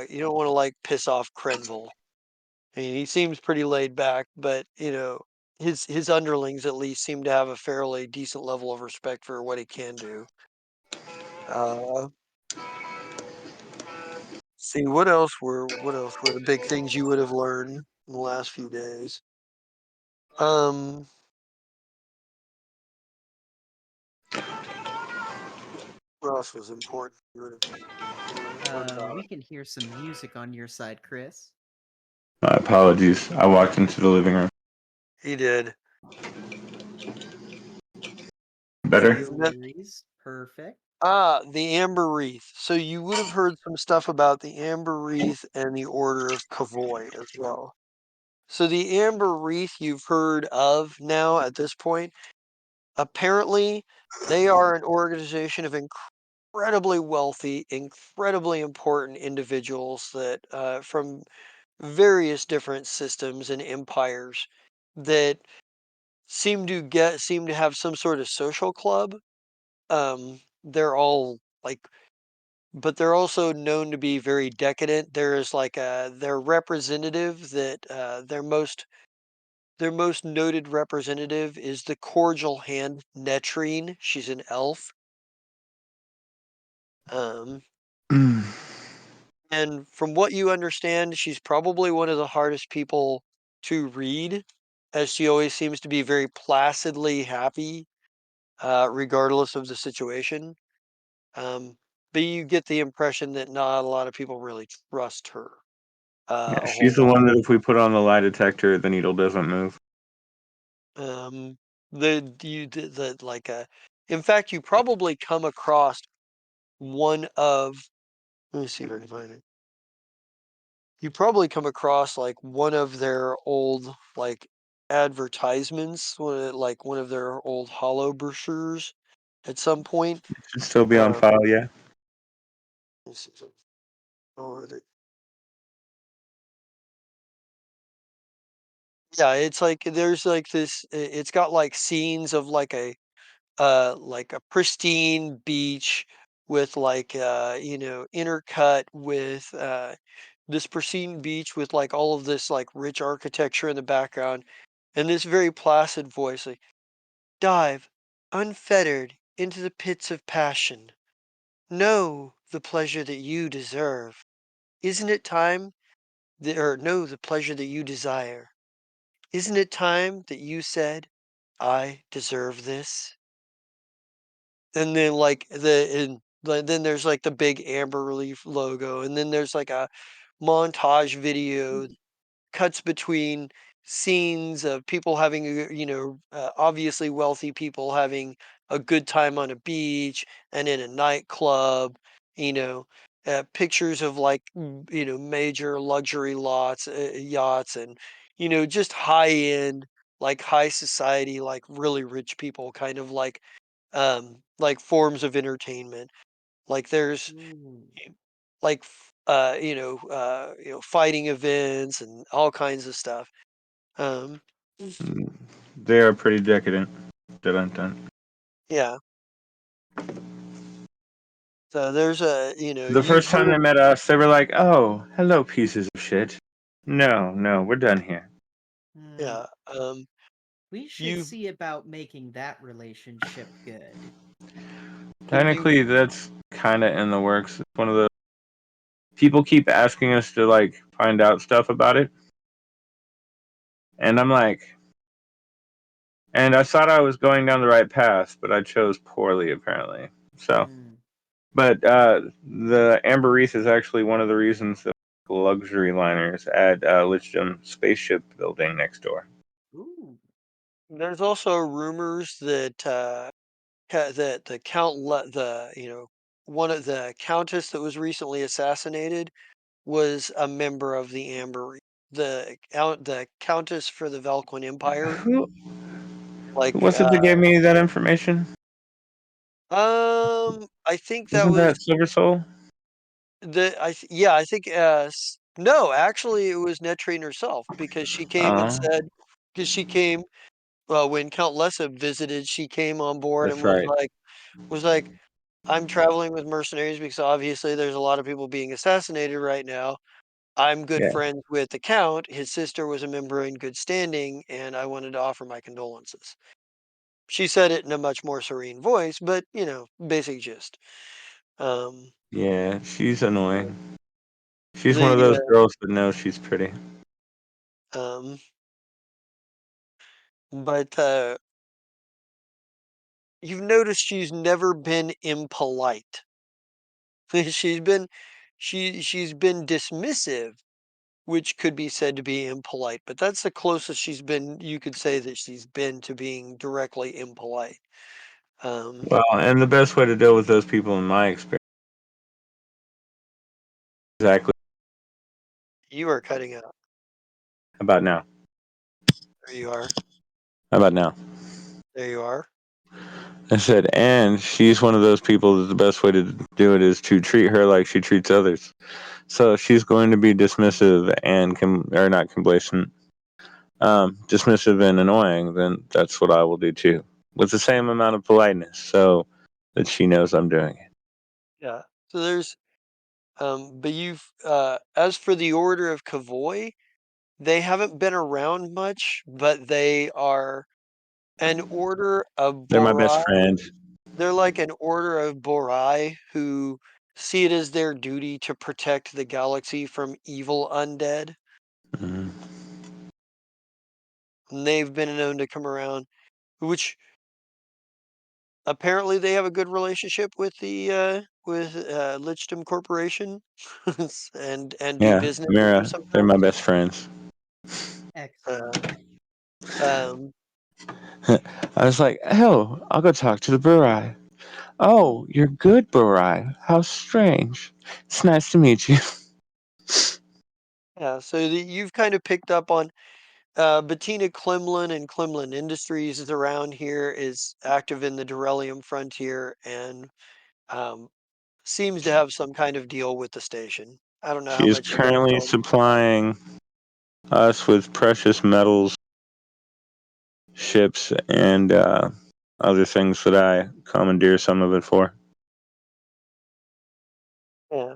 you don't want to like piss off Krenville. I mean, he seems pretty laid back, but his underlings at least seem to have a fairly decent level of respect for what he can do. Uh, see what else were the big things you would have learned in the last few days? Um, what else was important? You would have heard about. We can hear some music on your side, Chris. My apologies. I walked into the living room. He did. So Better? you've No met worries. Perfect. the Amber Wreath. So you would have heard some stuff about the Amber Wreath and the Order of Kavoy as well. So the Amber Wreath you've heard of now at this point. Apparently, they are an organization of incredibly wealthy, incredibly important individuals that from various different systems and empires that seem to have some sort of social club. They're all like, but they're also known to be very decadent. There is like their representative that their most noted representative is the Cordial Hand Netrine. She's an elf. Um, Mm. and from what you understand, she's probably one of the hardest people to read, as she always seems to be very placidly happy, regardless of the situation. Um, but you get the impression that not a lot of people really trust her Yeah, a whole she's the lot. one that if we put on the lie detector, the needle doesn't move. Um, the like in fact, you probably come across one of. Let me see if I can find it. You probably come across like one of their old like advertisements, like one of their old hollow brochures at some point. Should still be on Um, file, yeah. let me see if oh, yeah, it's like there's like this. It's got like scenes of like a pristine beach with like intercut with this pristine beach with like all of this like rich architecture in the background, and this very placid voice like, dive unfettered into the pits of passion, know the pleasure that you deserve. Isn't it time that, or know the pleasure that you desire? Isn't it time that you said, I deserve this? And then then there's like the big amber leaf logo, and then there's like a montage video cuts between scenes of people having obviously wealthy people having a good time on a beach and in a nightclub, you know, pictures of like major luxury yachts, and just high end, like high society, like really rich people, kind of like forms of entertainment. Like there's Ooh. like fighting events and all kinds of stuff. um They are pretty decadent. Dun, dun. yeah, so there's The you've first time heard they of. met us, they were like, "Oh, hello, pieces of shit." No, no, we're done here. Hmm. Yeah, We should you've see about making that relationship good. you Technically, that's kind of in the works. It's one of the people keep asking us to like find out stuff about it, and I'm like, and I thought I was going down the right path, but I chose poorly apparently. So, Hmm. but the Amber Reef is actually one of the reasons that luxury liners at Litchfield spaceship building next door. Ooh. there's also rumors that that the one of the countess that was recently assassinated was a member of the Amber Re the countess for the Velquin Empire. Who Like, was it that gave me that information? I think that Wasn't was that Silver Soul? yeah, I think, no, actually, it was Netrine herself, because she came and Oh, said, because she came, when Count Lessib visited, she came on board and that's right. was like, "I'm traveling with mercenaries because obviously there's a lot of people being assassinated right now. I'm good Yeah, friends with the Count. His sister was a member in good standing, and I wanted to offer my condolences." She said it in a much more serene voice, but, basic gist. Um, yeah, she's annoying. She's one of the, those girls that knows she's pretty. um, but, you've noticed she's never been impolite. She's been she's been dismissive, which could be said to be impolite, but that's the closest you could say that she's been to being directly impolite. Um, Well, and the best way to deal with those people, in my experience, exactly you are cutting out. about now. There you are. How about now? There you are. I said, and she's one of those people that the best way to do it is to treat her like she treats others. So if she's going to be dismissive and or not complacent, dismissive and annoying, then that's what I will do too, with the same amount of politeness, so that she knows I'm doing it. Yeah. So but as for the Order of Kavoy, they haven't been around much, but they are an order of They're my best Borai. friend. They're like an order of Borai who see it as their duty to protect the galaxy from evil undead. Mhm. And they've been known to come around, which apparently they have a good relationship with Lichdom Corporation, and do Yeah, business with them Mira, they're my sometimes. best friends. Excellent. Uh, um, I was like, oh, I'll go talk to the Burai. Oh, you're good, Burai. How strange. It's nice to meet you. yeah, so you've kind of picked up on Bettina Klimlin, and Klimlin Industries is around here, is active in the Durelium frontier, and um, seems to have some kind of deal with the station. I don't know how She's much you guys currently told me. supplying us with precious metals, ships, and other things that I commandeer some of it for. Yeah,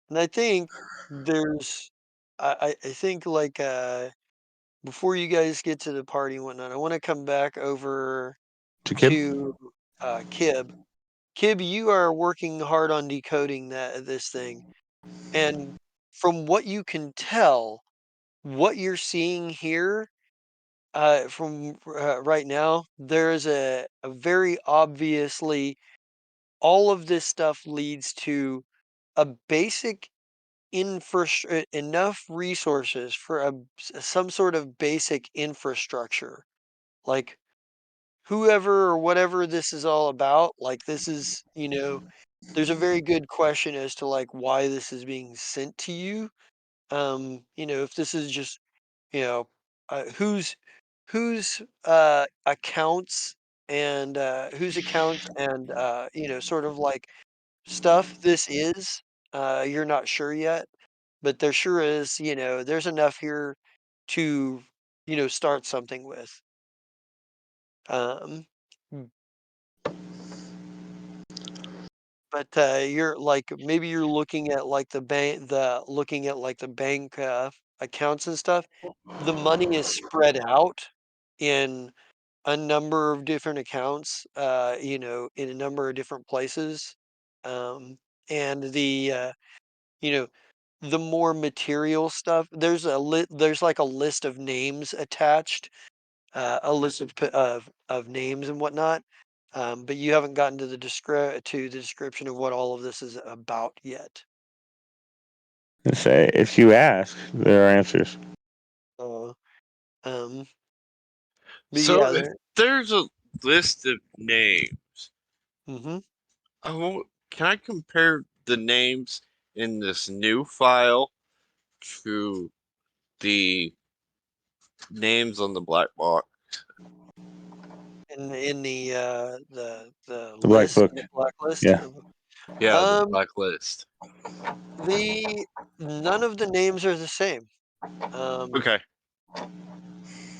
and I think there's, I think like before you guys get to the party and whatnot, I want to come back over To Kib? to Kib. Kib, you are working hard on decoding this thing, and from what you can tell, what you're seeing here, from right now, there's a very obviously all of this stuff leads to a basic enough resources for some sort of basic infrastructure, like whoever or whatever this is all about, like this is, there's a very good question as to like why this is being sent to you. If this is just, you know, whose accounts and sort of like stuff this is, you're not sure yet, but there sure is, there's enough here to, start something with. Um, But, you're like maybe you're looking at like the bank, accounts and stuff. The money is spread out in a number of different accounts, in a number of different places. And you know, the more material stuff, there's like a list of names attached, a list of names and whatnot. But you haven't gotten to the description of what all of this is about yet. Say, if you ask, there are answers. Uh, um, but So yeah, if there. there's a list of names, Hmm. can I compare the names in this new file to the names on the black box? In the The Black list, Book. the blacklist. Yeah. Yeah, the Um, black list. the None of the names are the same. Um, Okay.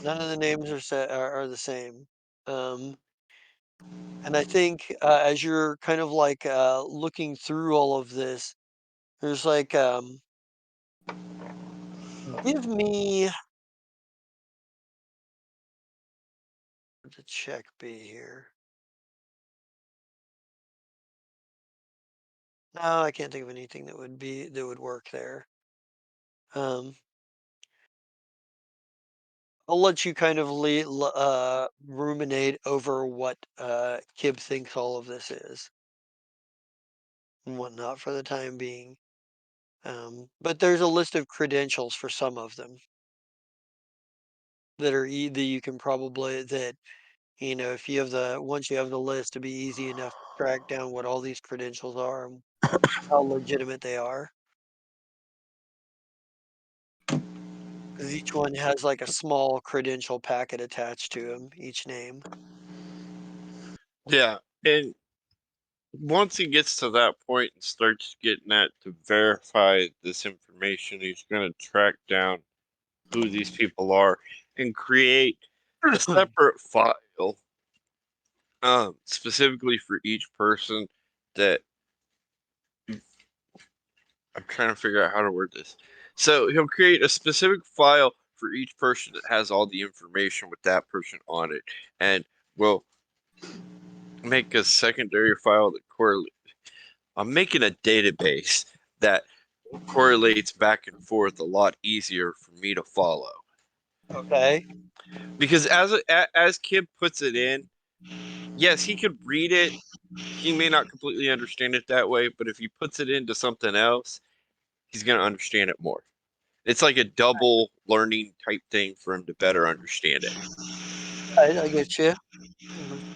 None of the names are the same. Um, and I think as you're kind of like looking through all of this, there's like give me the check be here. No, I can't think of anything that would work there. Um, I'll let you kind of ruminate over what Kib thinks all of this is and whatnot for the time being. But there's a list of credentials for some of them that you can probably that if you have the once you have the list, it'd be easy enough to track down what all these credentials are and how legitimate they are. Because each one has like a small credential packet attached to them, each name. Yeah. And once he gets to that point and starts getting at to verify this information, he's going to track down who these people are and create a separate file specifically for each person that I'm trying to figure out how to word this. So he'll create a specific file for each person that has all the information with that person on it, and we'll make a secondary file that correlates. I'm making a database that correlates back and forth a lot easier for me to follow. Okay. Because as Kib puts it in, yes, he could read it. He may not completely understand it that way, but if he puts it into something else, he's going to understand it more. It's like a double learning type thing for him to better understand it. I get you. Mhm.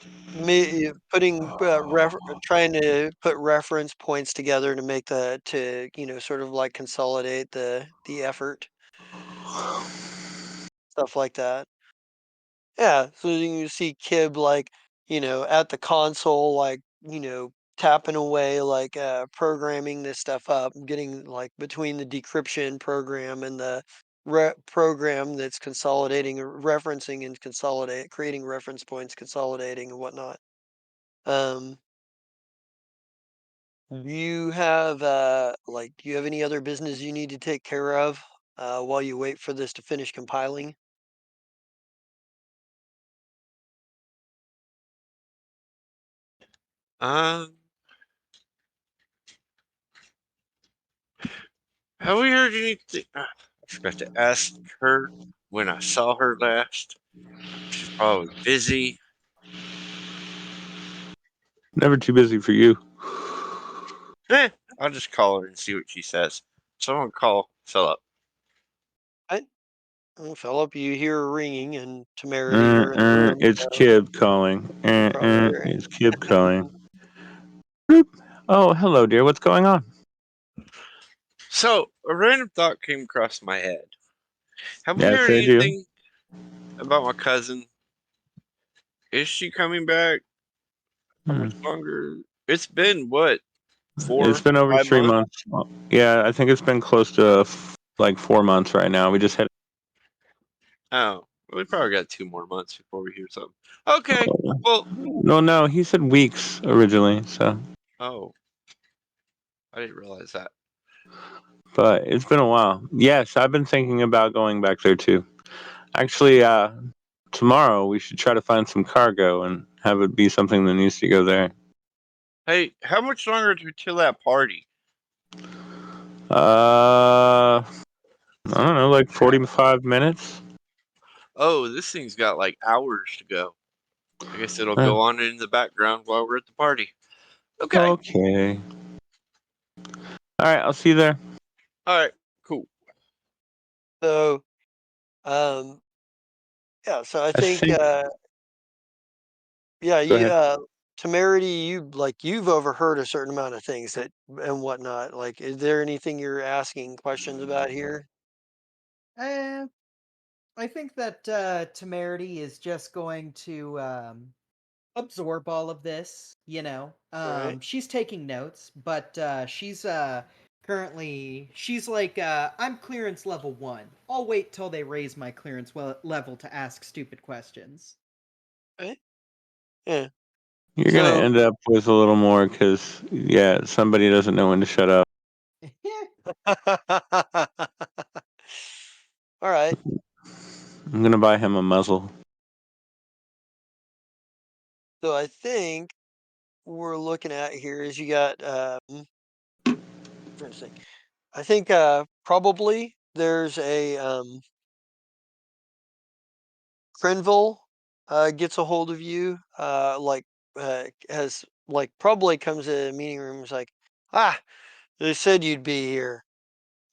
Trying to put reference points together to make sort of like consolidate the effort, stuff like that. Yeah, so you see Kib like, at the console, like, tapping away, like programming this stuff up, getting like between the decryption program and the program that's consolidating, referencing and creating reference points, consolidating and whatnot. Um, do you have any other business you need to take care of while you wait for this to finish compiling? Um, Have we heard anything? I forgot to ask her when I saw her last. She's probably busy. Never too busy for you. I'll just call her and see what she says. Someone call Philip. Philip, you hear a ringing, and Temerity, you're in the room, It's so Kib calling. you're probably hearing. It's Kib calling. Boop. Oh, hello, dear. What's going on? So, a random thought came across my head. Have we Yes, heard I do. anything about my cousin? Is she coming back? How Hmm. much longer? It's been what, It's 4, been over 5 months? 3 months. Yeah, I think it's been close to like 4 months right now. We just had. Oh, we probably got 2 more months before we hear something. Okay, well, No, he said weeks originally. So, oh, I didn't realize that. but it's been a while. Yes, I've been thinking about going back there too. Actually, tomorrow we should try to find some cargo and have it be something that needs to go there. Hey, how much longer until that party? I don't know, like 45 minutes. Oh, this thing's got like hours to go. I guess it'll Uh, go on in the background while we're at the party. Okay. okay. All right, I'll see you there. All right. Cool. So, um, yeah. So I I think, think. yeah, Go you, ahead. Temerity, you've overheard a certain amount of things that and whatnot. Like, is there anything you're asking questions about here? Eh, I think that Temerity is just going to absorb all of this. Right. She's taking notes, but she's currently she's like I'm clearance level 1. I'll wait till they raise my clearance level to ask stupid questions. Right. Yeah. You're gonna So, end up with a little more because yeah, somebody doesn't know when to shut up. all right. I'm gonna buy him a muzzle. So I think we're looking at here is you got trying to think. I think probably there's a Crenville gets a hold of you, has like probably comes to meeting rooms like, ah, they said you'd be here.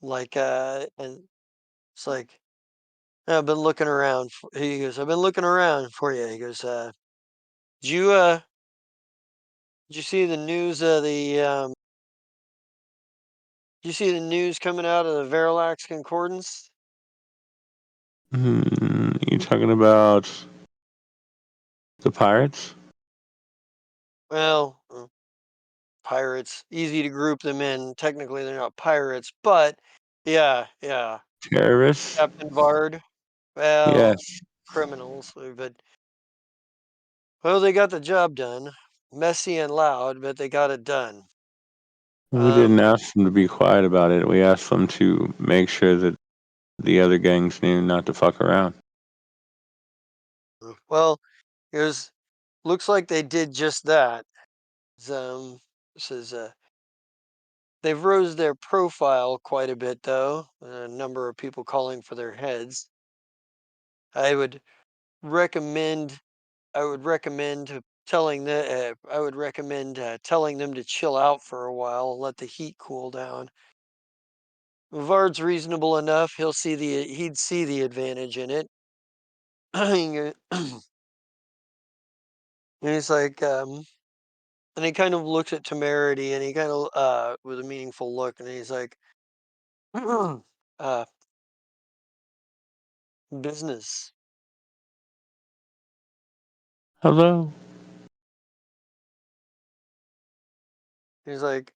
Like and it's like, I've been looking around. He goes, I've been looking around for you. He goes, did you did you see the news of the did you see the news coming out of the Verilax Concordance? You talking about the pirates? Well, pirates, easy to group them in. Technically, they're not pirates, but yeah, yeah. Terrorists? Captain Vard, well, Yes. criminals, but well, they got the job done. Messy and loud, but they got it done. We didn't Um, ask them to be quiet about it. We asked them to make sure that the other gangs knew not to fuck around. well, it was looks like they did just that. Um, says they've rose their profile quite a bit, though. A number of people calling for their heads. I would recommend I would recommend telling them to chill out for a while, let the heat cool down. Vard's reasonable enough. He'd see the advantage in it. And he's like, and he kind of looks at Temerity, and he kind of with a meaningful look, and he's like, uh, business. Hello. He's like,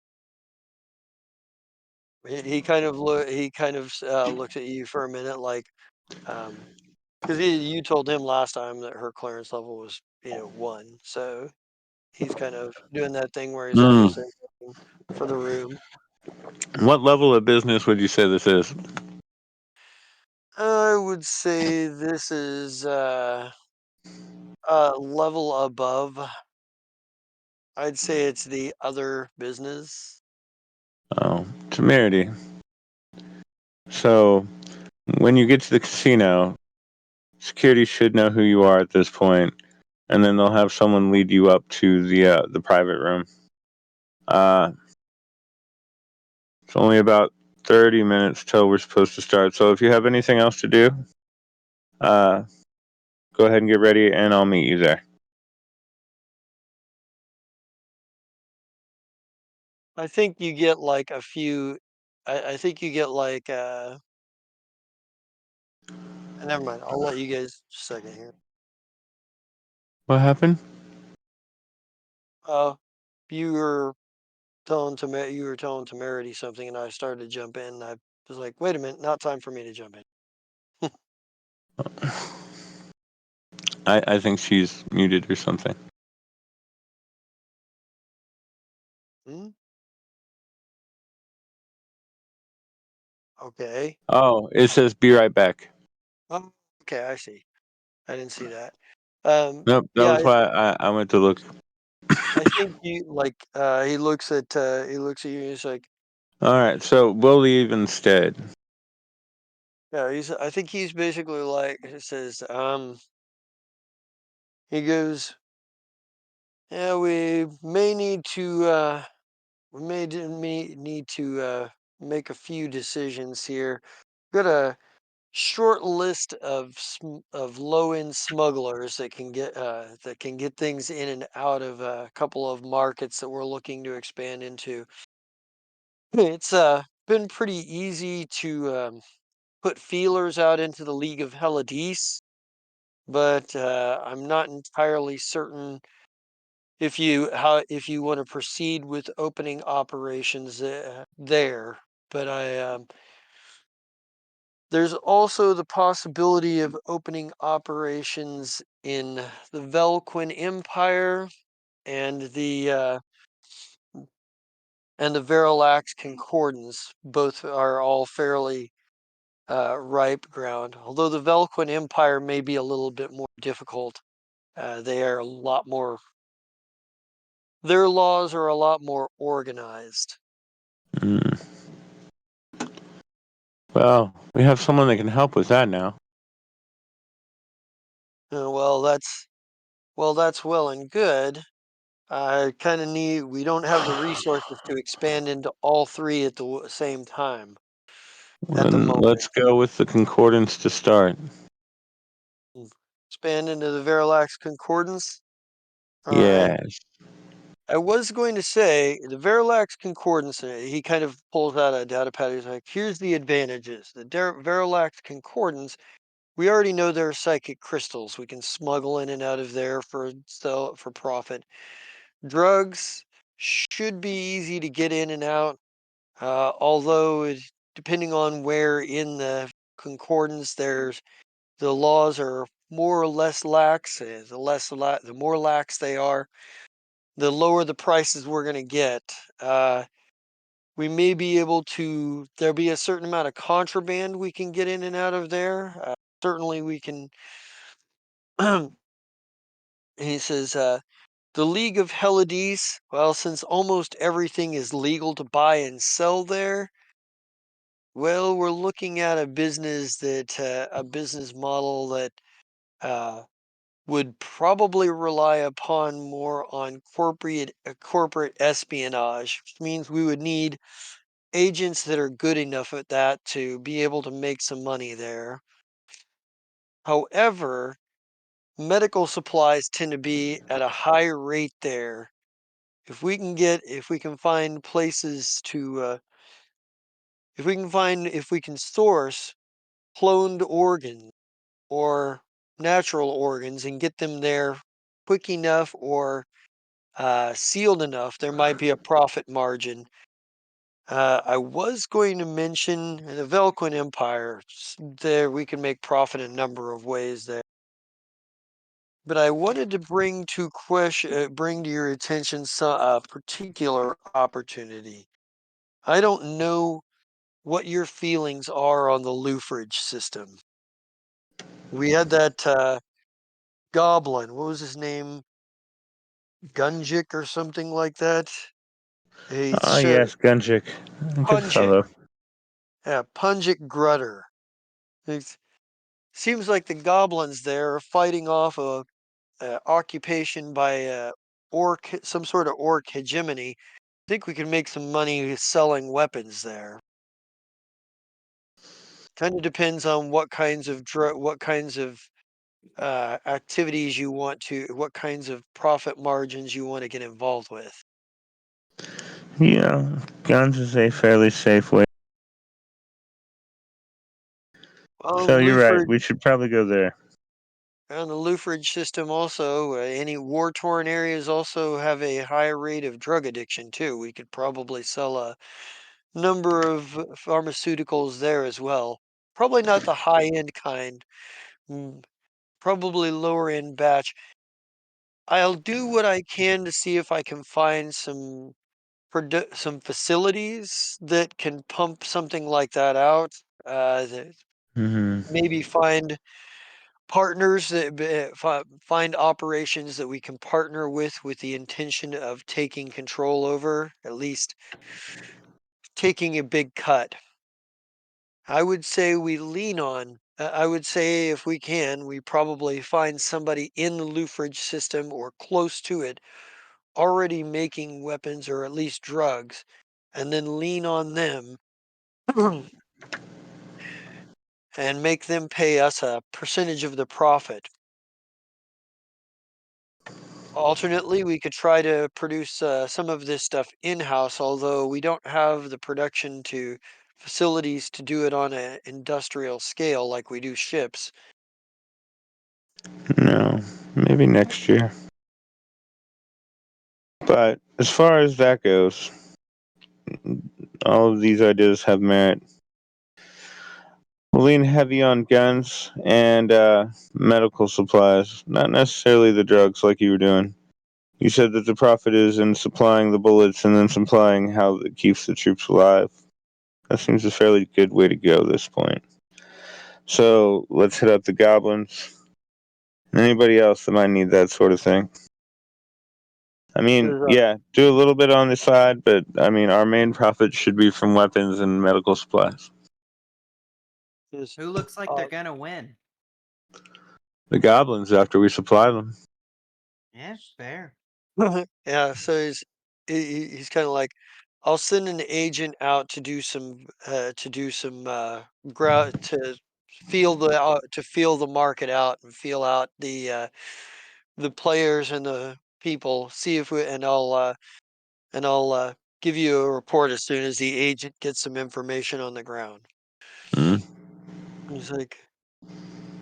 he kind of looks at you for a minute, like, because you told him last time that her clearance level was 1, so he's kind of doing that thing where he's Mm. obviously looking for the room. What level of business would you say this is? I would say this is level above. I'd say it's the other business. Oh, temerity. So when you get to the casino, security should know who you are at this point, and then they'll have someone lead you up to the private room. It's only about 30 minutes till we're supposed to start. So if you have anything else to do, uh, go ahead and get ready, and I'll meet you there. I think you get like a few. I think you get like. Never mind. I'll let you guys just a second here. What happened? Uh, you were you were telling Temerity something, and I started to jump in. And I was like, wait a minute, not time for me to jump in. I think she's muted or something. Hmm? Okay. Oh, it says be right back. Oh, okay, I see. I didn't see that. Nope, that Yeah, was why I went to look. I think you like. He looks at you. And he's like, All right, so we'll leave instead. yeah. I think he's basically like. He says, He goes, yeah. We need to make a few decisions here. Got a short list of low end smugglers that can get things in and out of a couple of markets that we're looking to expand into. It's been pretty easy to put feelers out into the League of Helladis, but I'm not entirely certain if you want to proceed with opening operations there. But there's also the possibility of opening operations in the Velquin Empire and the Verilax Concordance. Both are all fairly ripe ground. Although the Velquin Empire may be a little bit more difficult. They are a lot more. Their laws are a lot more organized. Mm. Well, we have someone that can help with that now. Well, that's well and good. I kind of need. We don't have the resources to expand into all three at the same time at the Then moment. let's go with the concordance to start. Expand into the Verilax Concordance. All right. Yes. I was going to say the Verilax Concordance. He kind of pulls out a data pad. He's like, "Here's the advantages. The Verilax Concordance. We already know there are psychic crystals. We can smuggle in and out of there for profit. Drugs should be easy to get in and out. Although depending on where in the concordance, the laws are more or less lax. The more lax they are, the lower the prices we're going to get. We may be able to. There'll be a certain amount of contraband we can get in and out of there. Certainly, we can." He says, "The League of Helladis. Well, since almost everything is legal to buy and sell there." Well, we're looking at a business model that uh, would probably rely upon more on corporate espionage, which means we would need agents that are good enough at that to be able to make some money there. However, medical supplies tend to be at a high rate there. If we can find places to, if we can source cloned organs or natural organs and get them there quick enough or sealed enough, there might be a profit margin. I was going to mention the Velquin Empire. There, we can make profit a number of ways there. But I wanted to bring to your attention a particular opportunity. I don't know what your feelings are on the Loofridge system. We had that goblin. What was his name? Gunjik or something like that. He Ah, yes, Gunjik. Good Punchik. fellow. Yeah, Pungent Grutter. It seems like the goblins there are fighting off a occupation by orc, some sort of orc hegemony. I think we can make some money selling weapons there. Kind of depends on what kinds of activities you want to, what kinds of profit margins you want to get involved with. Yeah, guns is a fairly safe way. So you're right. Luford We should probably go there. on the Lufridge system also, any war-torn areas also have a high rate of drug addiction too. We could probably sell a number of pharmaceuticals there as well. Probably not the high-end kind, probably lower-end batch. I'll do what I can to see if I can find some facilities that can pump something like that out. Maybe find partners that find operations that we can partner with the intention of taking control over, at least taking a big cut. I would say we lean on. I would say if we can, we probably find somebody in the Lufridge system or close to it already making weapons or at least drugs, and then lean on them and make them pay us a percentage of the profit. Alternately, we could try to produce some of this stuff in-house, although we don't have the production to facilities to do it on an industrial scale like we do ships. No, maybe next year. But as far as that goes, all of these ideas have merit. We'll lean heavy on guns and medical supplies, not necessarily the drugs like you were doing. You said that the profit is in supplying the bullets and then supplying how it keeps the troops alive. That seems a fairly good way to go at this point. So let's hit up the goblins. Anybody else that might need that sort of thing. I mean, yeah, do a little bit on the side, but I mean, our main profit should be from weapons and medical supplies. Who looks like they're gonna win? The goblins, after we supply them. Yeah, fair. Yeah, so he's kind of like, I'll send an agent out to do some ground to feel the market out and feel out the players and the people. See if we and I'll give you a report as soon as the agent gets some information on the ground. Mm. He's like,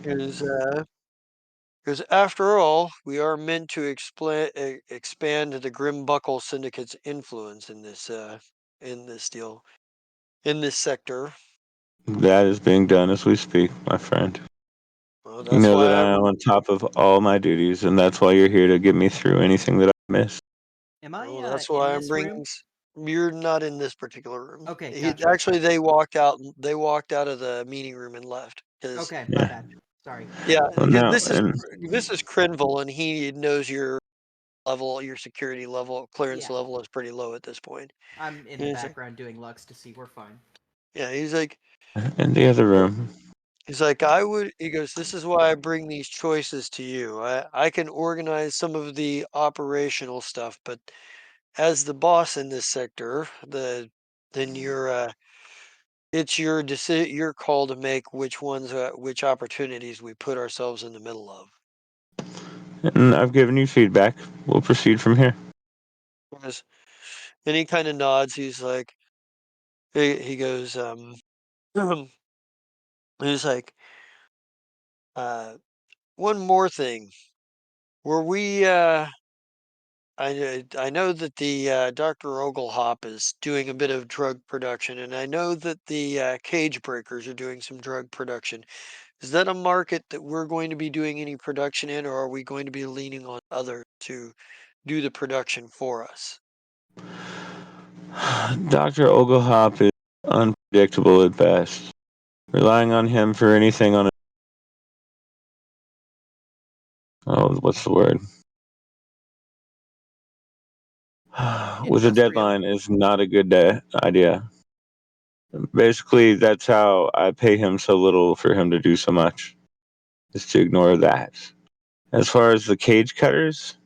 because after all, we are meant to expand the Grimbuckle Syndicate's influence in this deal, in this sector. That is being done as we speak, my friend. Well, You that's know that why I am on top of all my duties, and that's why you're here to get me through anything that I miss. Am I that's in why I'm this bringing. room? You're not in this particular room. Okay, gotcha. Actually, they walked out. They walked out of the meeting room and left. Okay, Yeah. my bad. Sorry. Yeah, Well, no, this and is Crenville, and he knows your level, your security level, clearance Yeah. level is pretty low at this point. I'm in And the he's like, background doing Lux to see we're fine. yeah, he's like, in the other "Oh," room. he's like, he goes, this is why I bring these choices to you. I can organize some of the operational stuff, but as the boss in this sector, then it's your call to make which opportunities we put ourselves in the middle of. And I've given you feedback. We'll proceed from here. Because, and he kind of nods. He's like, he goes, he's like, one more thing. Were we, I know that the Dr. Oglehop is doing a bit of drug production, and I know that the Cage Breakers are doing some drug production. Is that a market that we're going to be doing any production in, or are we going to be leaning on others to do the production for us? Dr. Oglehop is unpredictable at best. Relying on him for anything on what's the word? With a Industrial? deadline is not a good idea. Basically, that's how I pay him so little for him to do so much, is to ignore that. As far as the cage cutters,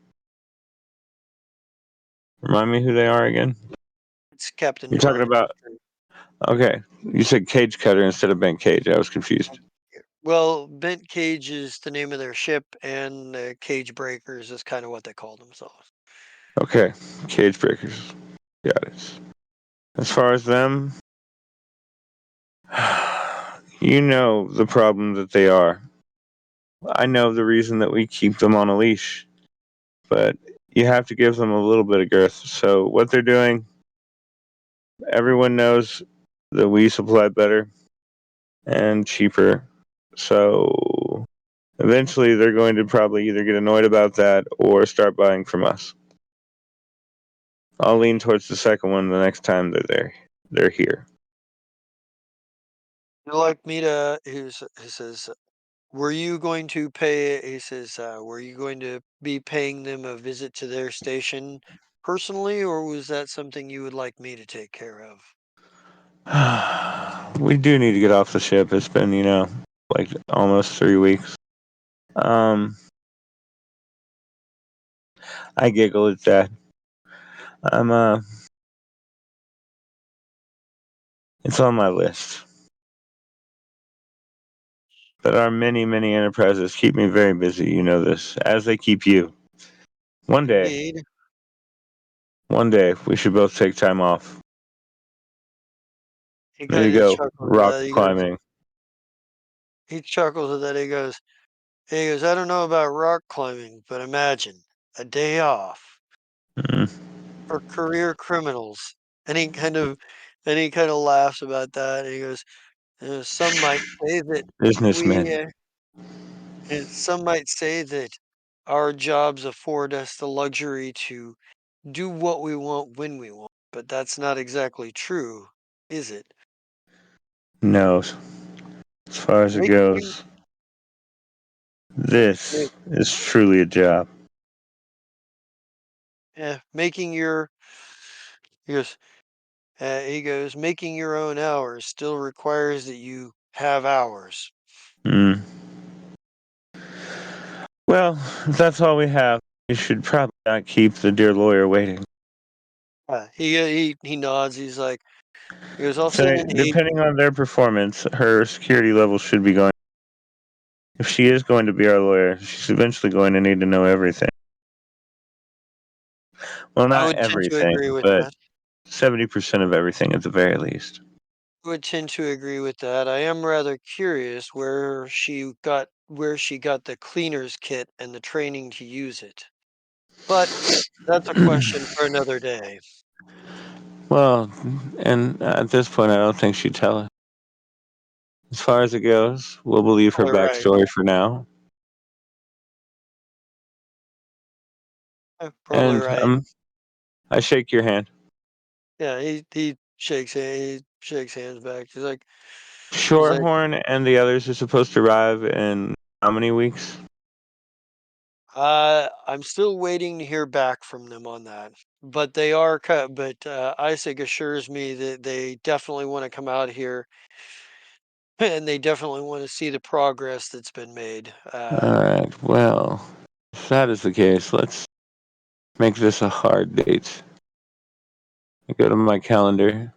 remind me who they are again? It's Captain You're talking Divine. about, okay, you said cage cutter instead of bent cage. I was confused. Well, Bent Cage is the name of their ship, and Cage Breakers is kind of what they call themselves. Okay, cage breakers. Got it. As far as them, you know the problem that they are. I know the reason that we keep them on a leash, but you have to give them a little bit of girth. So what they're doing, everyone knows that we supply better and cheaper. So eventually they're going to probably either get annoyed about that or start buying from us. I'll lean towards the second one the next time they're there. They're here. You'd like me to? He says, "Were you going to pay?" He says, "Were you going to be paying them a visit to their station personally, or was that something you would like me to take care of?" We do need to get off the ship. It's been, like almost 3 weeks. I giggle at that. I'm it's on my list. But our many, many enterprises keep me very busy, you know this, as they keep you. One day, Indeed. one day, we should both take time off. He Maybe kind of go chuckles at rock that. climbing. He chuckles at that. He goes, "I don't know about rock climbing, but imagine a day off Mm, for career criminals." And he kind of laughs about that. And he goes, "Some might say that we, businessmen. and some might say that our jobs afford us the luxury to do what we want when we want, but that's not exactly true, is it? No, as far as it Making, goes, ma- this is truly a job. making your, he goes, making your own hours still requires that you have hours." Mm. Well, if that's all we have, we should probably not keep the dear lawyer waiting. He nods. He goes, "I'll So, send an aide." depending on their performance, her security level should be going. If she is going to be our lawyer, she's eventually going to need to know everything. Well, I not would tend to everything, agree with but that. 70% of everything at the very least. Would tend to agree with that. I am rather curious where she got the cleaner's kit and the training to use it. But that's a question for another day. Well, and at this point, I don't think she'd tell us. As far as it goes, we'll believe her All right. backstory for now. Probably And right. I shake your hand. Yeah, he shakes hands back. He's like, Shorehorn and the others are supposed to arrive in how many weeks? I'm still waiting to hear back from them on that. But they are cut. But Isaac assures me that they definitely want to come out here, and they definitely want to see the progress that's been made. All right. Well, if that is the case, let's make this a hard date. I go to my calendar.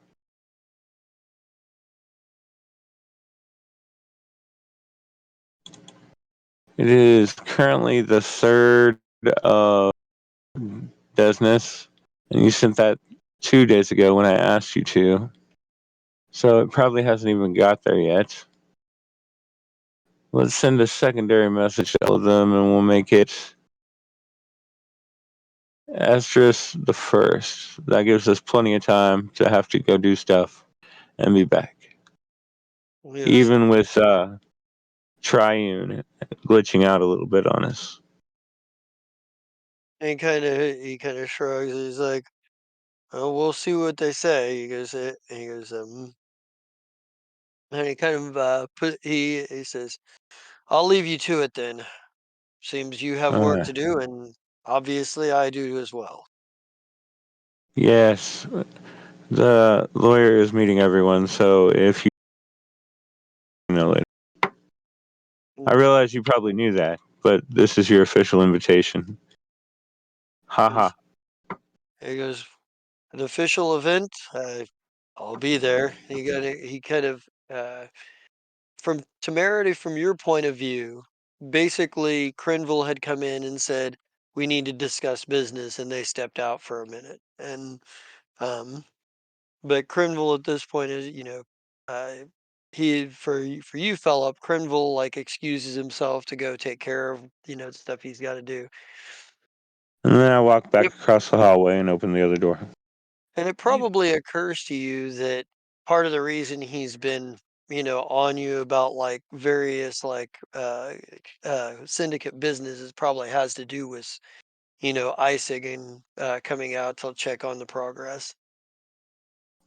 It is currently the 3rd of business, and you sent that 2 days ago when I asked you to. So it probably hasn't even got there yet. Let's send a secondary message to all of them, and we'll make it Asterisk the 1st. That gives us plenty of time to have to go do stuff and be back. Yes. Even with Triune glitching out a little bit on us. And he kind of shrugs. He's like, "Oh, we'll see what they say." And he kind of he says, "I'll leave you to it then. Seems you have work Uh, to do, and obviously I do as well." yes. The lawyer is meeting everyone, so if you know it. I realize you probably knew that, but this is your official invitation. Haha. He goes, an official event. I'll be there. He kind of from temerity from your point of view. Basically, Crinville had come in and said we need to discuss business, and they stepped out for a minute. And but Crinville at this point is uh, he for you Philip, Crinville like excuses himself to go take care of the stuff he's got to do. And then I walk back Yep. across the hallway and open the other door. And it probably occurs to you that part of the reason he's been, on you about like various like syndicate businesses probably has to do with, Isaac and coming out to check on the progress.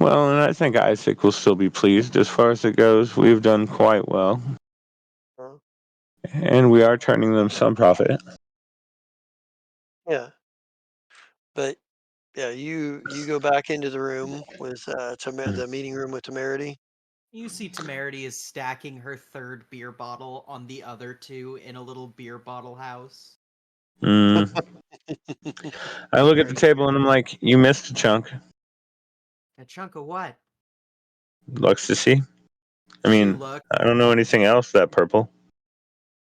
Well, and I think Isaac will still be pleased as far as it goes. We've done quite well, Uh, and we are turning them some profit. yeah, but yeah, you go back into the room with the meeting room with Temerity. You see Temerity is stacking her third beer bottle on the other two in a little beer bottle house. Mm. I look at the Very table and I'm like, "You missed a chunk." A chunk of what? Looks to see. I She mean, looks. I don't know anything else that purple.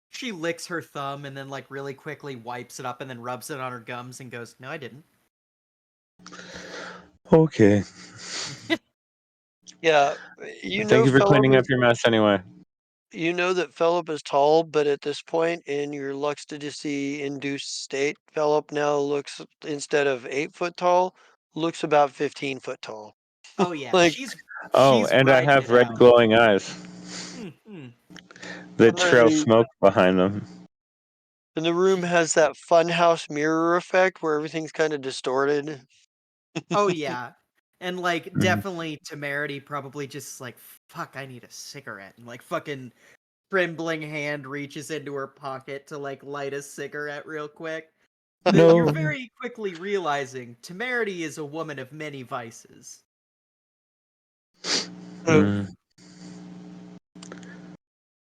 She licks her thumb and then like really quickly wipes it up and then rubs it on her gums and goes, "No, I didn't." Okay. Yeah, Thank you for Philip cleaning up is your mess anyway. You know that Philip is tall, but at this point in your Luxtidacy induced state, Philip now looks, instead of 8 foot tall, looks about 15 foot tall. Oh yeah, Like, Oh, she's and I riding have it red out. glowing eyes Mm-hmm. that and then trail smoke behind them. the room has that funhouse mirror effect where everything's kind of distorted. Oh yeah. And like Mhm. definitely Temerity probably just like, fuck, I need a cigarette. And like fucking trembling hand reaches into her pocket to like light a cigarette real quick. You're No. very quickly realizing Temerity is a woman of many vices. So Mm.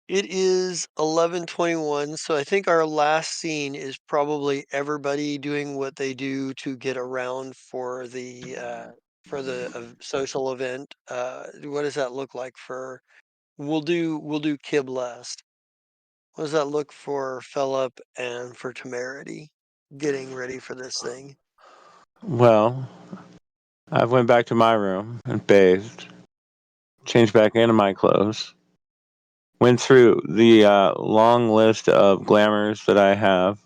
it is 11:21, so I think our last scene is probably everybody doing what they do to get around for the social event. What does that look like for? We'll do Kib last. What does that look for Philip and for Temerity getting ready for this thing? Well, I went back to my room and bathed, changed back into my clothes, went through the long list of glamours that I have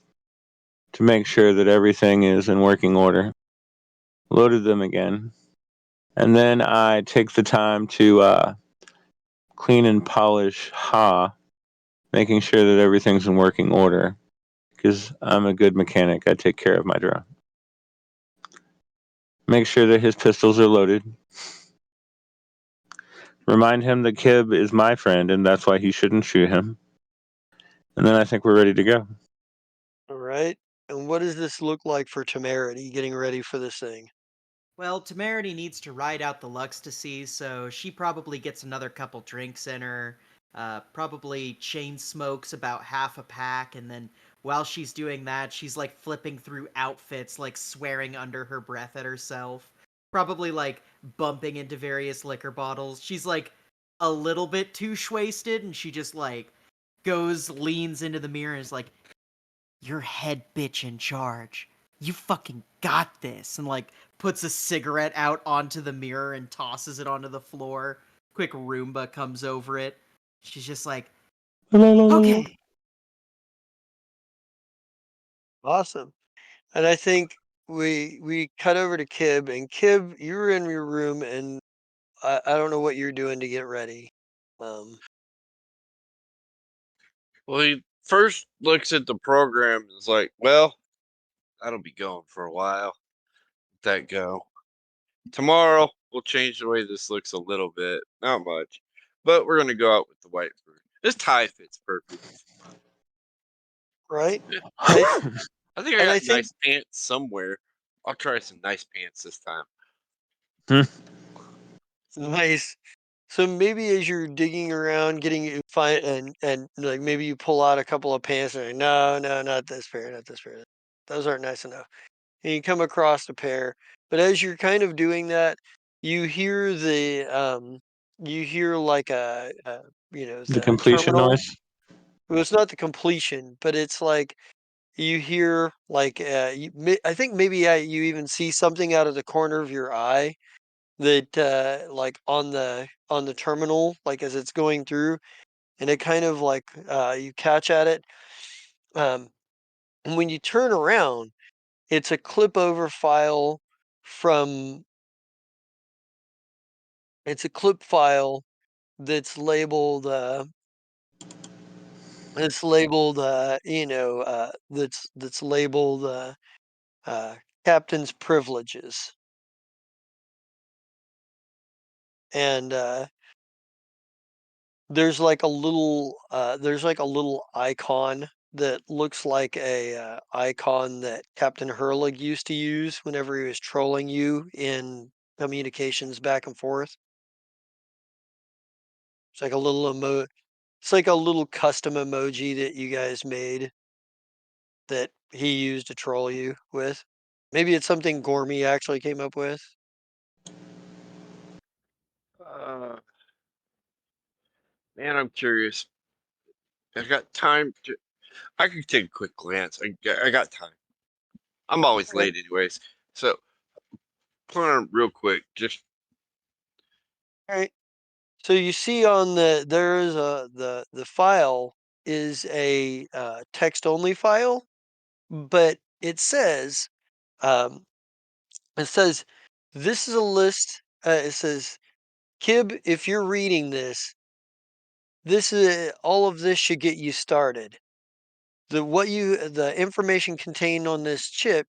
to make sure that everything is in working order, loaded them again, and then I take the time to clean and polish Ha, making sure that everything's in working order. Because I'm a good mechanic, I take care of my drone. Make sure that his pistols are loaded. Remind him that Kib is my friend and that's why he shouldn't shoot him. And then I think we're ready to go. All right. And what does this look like for Temerity getting ready for this thing? Well, Temerity needs to ride out the Luxticy, so she probably gets another couple drinks in her. Probably chain smokes about half a pack, and then while she's doing that, she's like flipping through outfits, like swearing under her breath at herself. Probably like bumping into various liquor bottles. She's like a little bit too wasted, and she just like leans into the mirror and is like, "You're head bitch in charge. You fucking got this." And like puts a cigarette out onto the mirror and tosses it onto the floor. Quick Roomba comes over it. She's just like, "Okay." Awesome. And I think we cut over to Kib, and Kib, you were in your room, and I don't know what you're doing to get ready. Um, Well, he first looks at the program and is like, well, that'll be going for a while. Let that go. Tomorrow, we'll change the way this looks a little bit. Not much. But we're going to go out with the white fruit. This tie fits perfect. right? I I think I and I got think nice pants somewhere. I'll try some nice pants this time. Nice. So maybe as you're digging around, getting you find and like maybe you pull out a couple of pants and you're, no, no, not this pair, not this pair. Those aren't nice enough. And you come across a pair, but as you're kind of doing that, you hear you hear like The the completion terminal. noise. Well, it's not the completion, but it's like you hear like I think maybe you even see something out of the corner of your eye that like on the terminal, like as it's going through, and it kind of like you catch at it. Um, and when you turn around, it's a clip over file from it's a clip file that's labeled that's labeled uh, captain's privileges, and there's like a little icon that looks like a icon that Captain Hurlig used to use whenever he was trolling you in communications back and forth. It's like a little it's like a little custom emoji that you guys made that he used to troll you with. Maybe it's something Gormy actually came up with. Uh, man, I'm curious. I got time to. I could take a quick glance. I got time. I'm always Okay. late, anyways. So, put on real quick. Just All right. So you see on there is the file is a text only file, but um, it says this is a list. It says Kib, if you're reading this, this is all of this should get you started. The information contained on this chip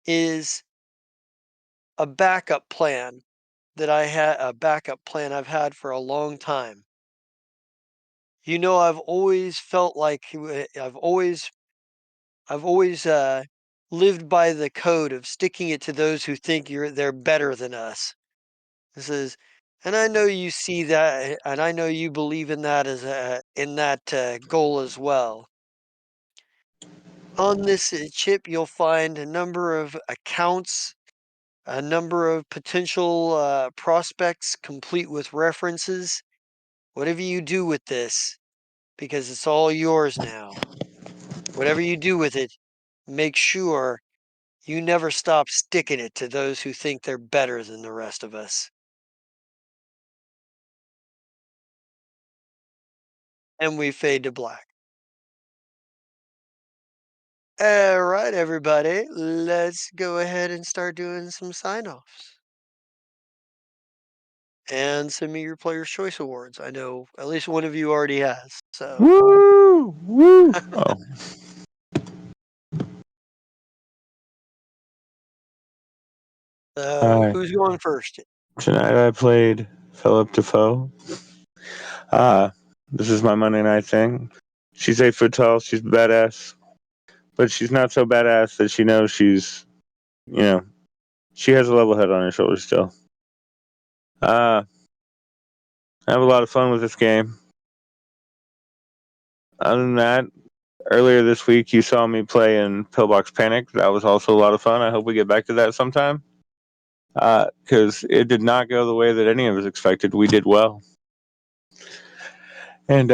is a backup plan I've had for a long time. I've always felt like I've always lived by the code of sticking it to those who think they're better than us. This is, and I know you see that, and I know you believe in that in that goal as well. On this chip, you'll find a number of accounts, a number of potential prospects, complete with references. Whatever you do with this, because it's all yours now. Whatever you do with it, make sure you never stop sticking it to those who think they're better than the rest of us. And we fade to black. All right, everybody, let's go ahead and start doing some sign offs. And send me your Player's Choice Awards. I know at least one of you already has. So, Woo! Woo! Oh, all right. who's going first? Tonight I played Philip Defoe. Uh, this is my Monday night thing. She's 8 foot tall. She's badass, but she's not so badass that she knows you know, she has a level head on her shoulders still. I have a lot of fun with this game. Other than that, earlier this week you saw me play in Pillbox Panic. That was also a lot of fun. I hope we get back to that sometime. Because it did not go the way that any of us expected. We did well. And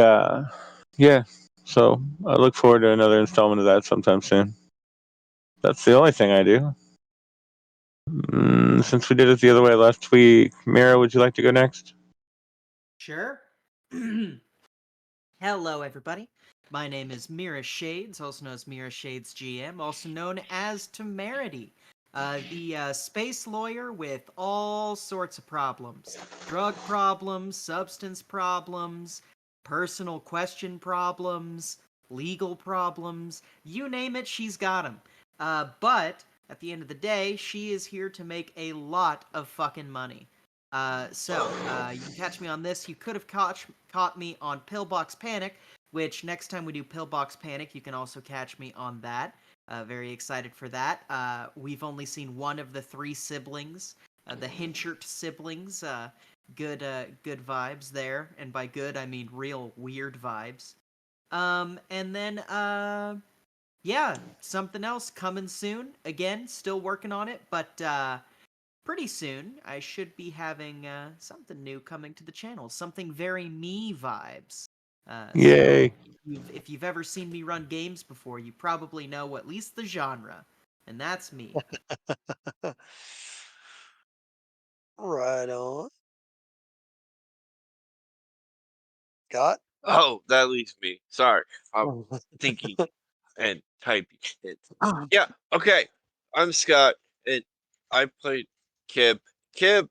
yeah, so I look forward to another installment of that sometime soon. That's the only thing I do. Since we did it the other way last week, Mira, would you like to go next? Sure. Hello, everybody. My name is Mira Shades, also known as Mira Shades GM, also known as Temerity, the space lawyer with all sorts of problems. Drug problems, substance problems, personal question problems, legal problems, you name it, she's got them. But at the end of the day, she is here to make a lot of fucking money. You can catch me on this. You could have caught me on Pillbox Panic, which next time we do Pillbox Panic, you can also catch me on that. Very excited for that. We've only seen one of the three siblings, the Hinchert siblings, good vibes there, and by good I mean real weird vibes. And then yeah, something else coming soon. Again, still working on it, but pretty soon I should be having something new coming to the channel. Something very me vibes. So Yay. if you've ever seen me run games before, you probably know at least the genre, and that's me. Right on. Scott? Oh, that leaves me. Sorry, I'm thinking and typing. Yeah, okay. I'm Scott, and I played Kib. Kib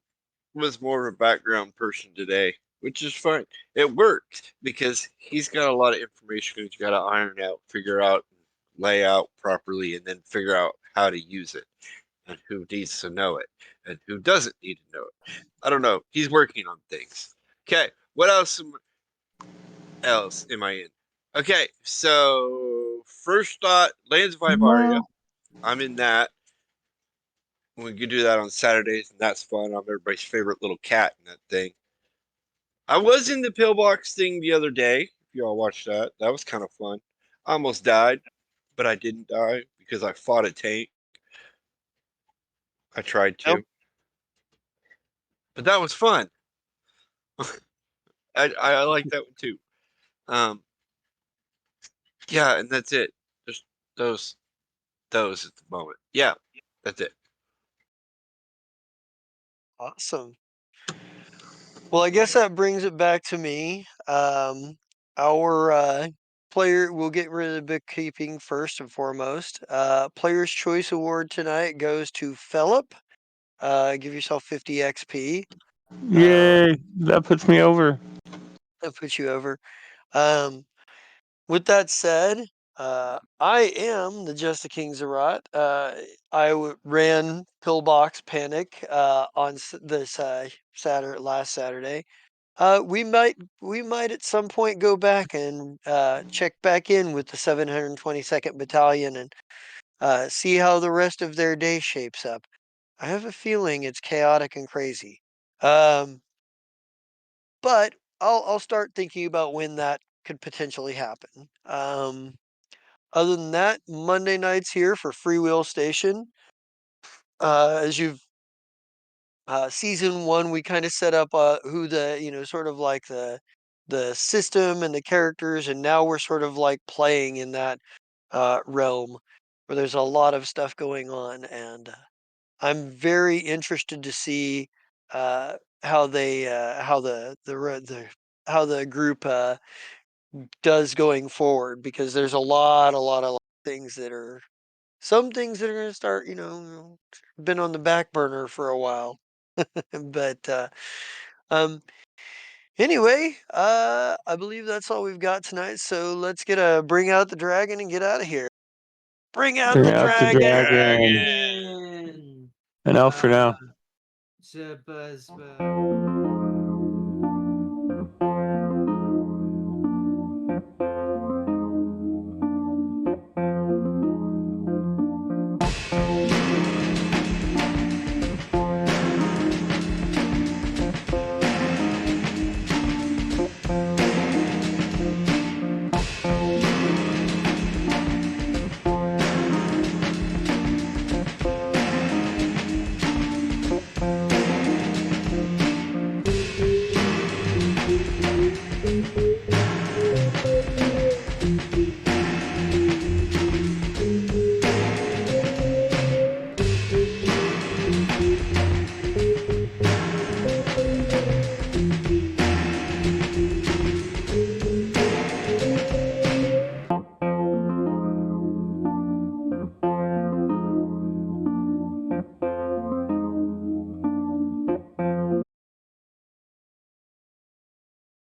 was more of a background person today, which is fine. It worked because he's got a lot of information he's got to iron out, figure out, lay out properly, and then figure out how to use it and who needs to know it and who doesn't need to know it. I don't know. He's working on things. Okay, what else am I in? Okay, so first thought, Lands of Ibaria. I'm in that. We can do that on Saturdays, and that's fun. I'm everybody's favorite little cat in that thing. I was in the pillbox thing the other day. If y'all watched that, that was kind of fun. I almost died, but I didn't die because I fought a tank. I tried Nope. to, but that was fun. I like that one too. Um, yeah, and that's it. Just those those at the moment. Yeah, that's it. Awesome. Well, I guess that brings it back to me. Our player, we'll get rid of the bookkeeping first and foremost. Player's Choice Award tonight goes to Philip. Give yourself 50 XP. Yay. That puts me over. That puts you over. Um, with that said, I am the Just the King Zerat. Ran Pillbox Panic on this last Saturday. We might at some point go back and check back in with the 722nd Battalion and see how the rest of their day shapes up. I have a feeling it's chaotic and crazy. Um, but I'll start thinking about when that could potentially happen. Other than that, Monday nights here for Freewheel Station. As you've season one, we kind of set up who sort of like the system and the characters, and now we're sort of like playing in that realm where there's a lot of stuff going on, and I'm very interested to see how they how how the group does going forward, because there's a lot of things that are some things that are going to start, been on the back burner for a while. But um anyway, I believe that's all we've got tonight, so let's get a bring out the dragon and get out of here. Bring out Bring the out the dragon. dragon. Dragon. An elf for now. Zebazba.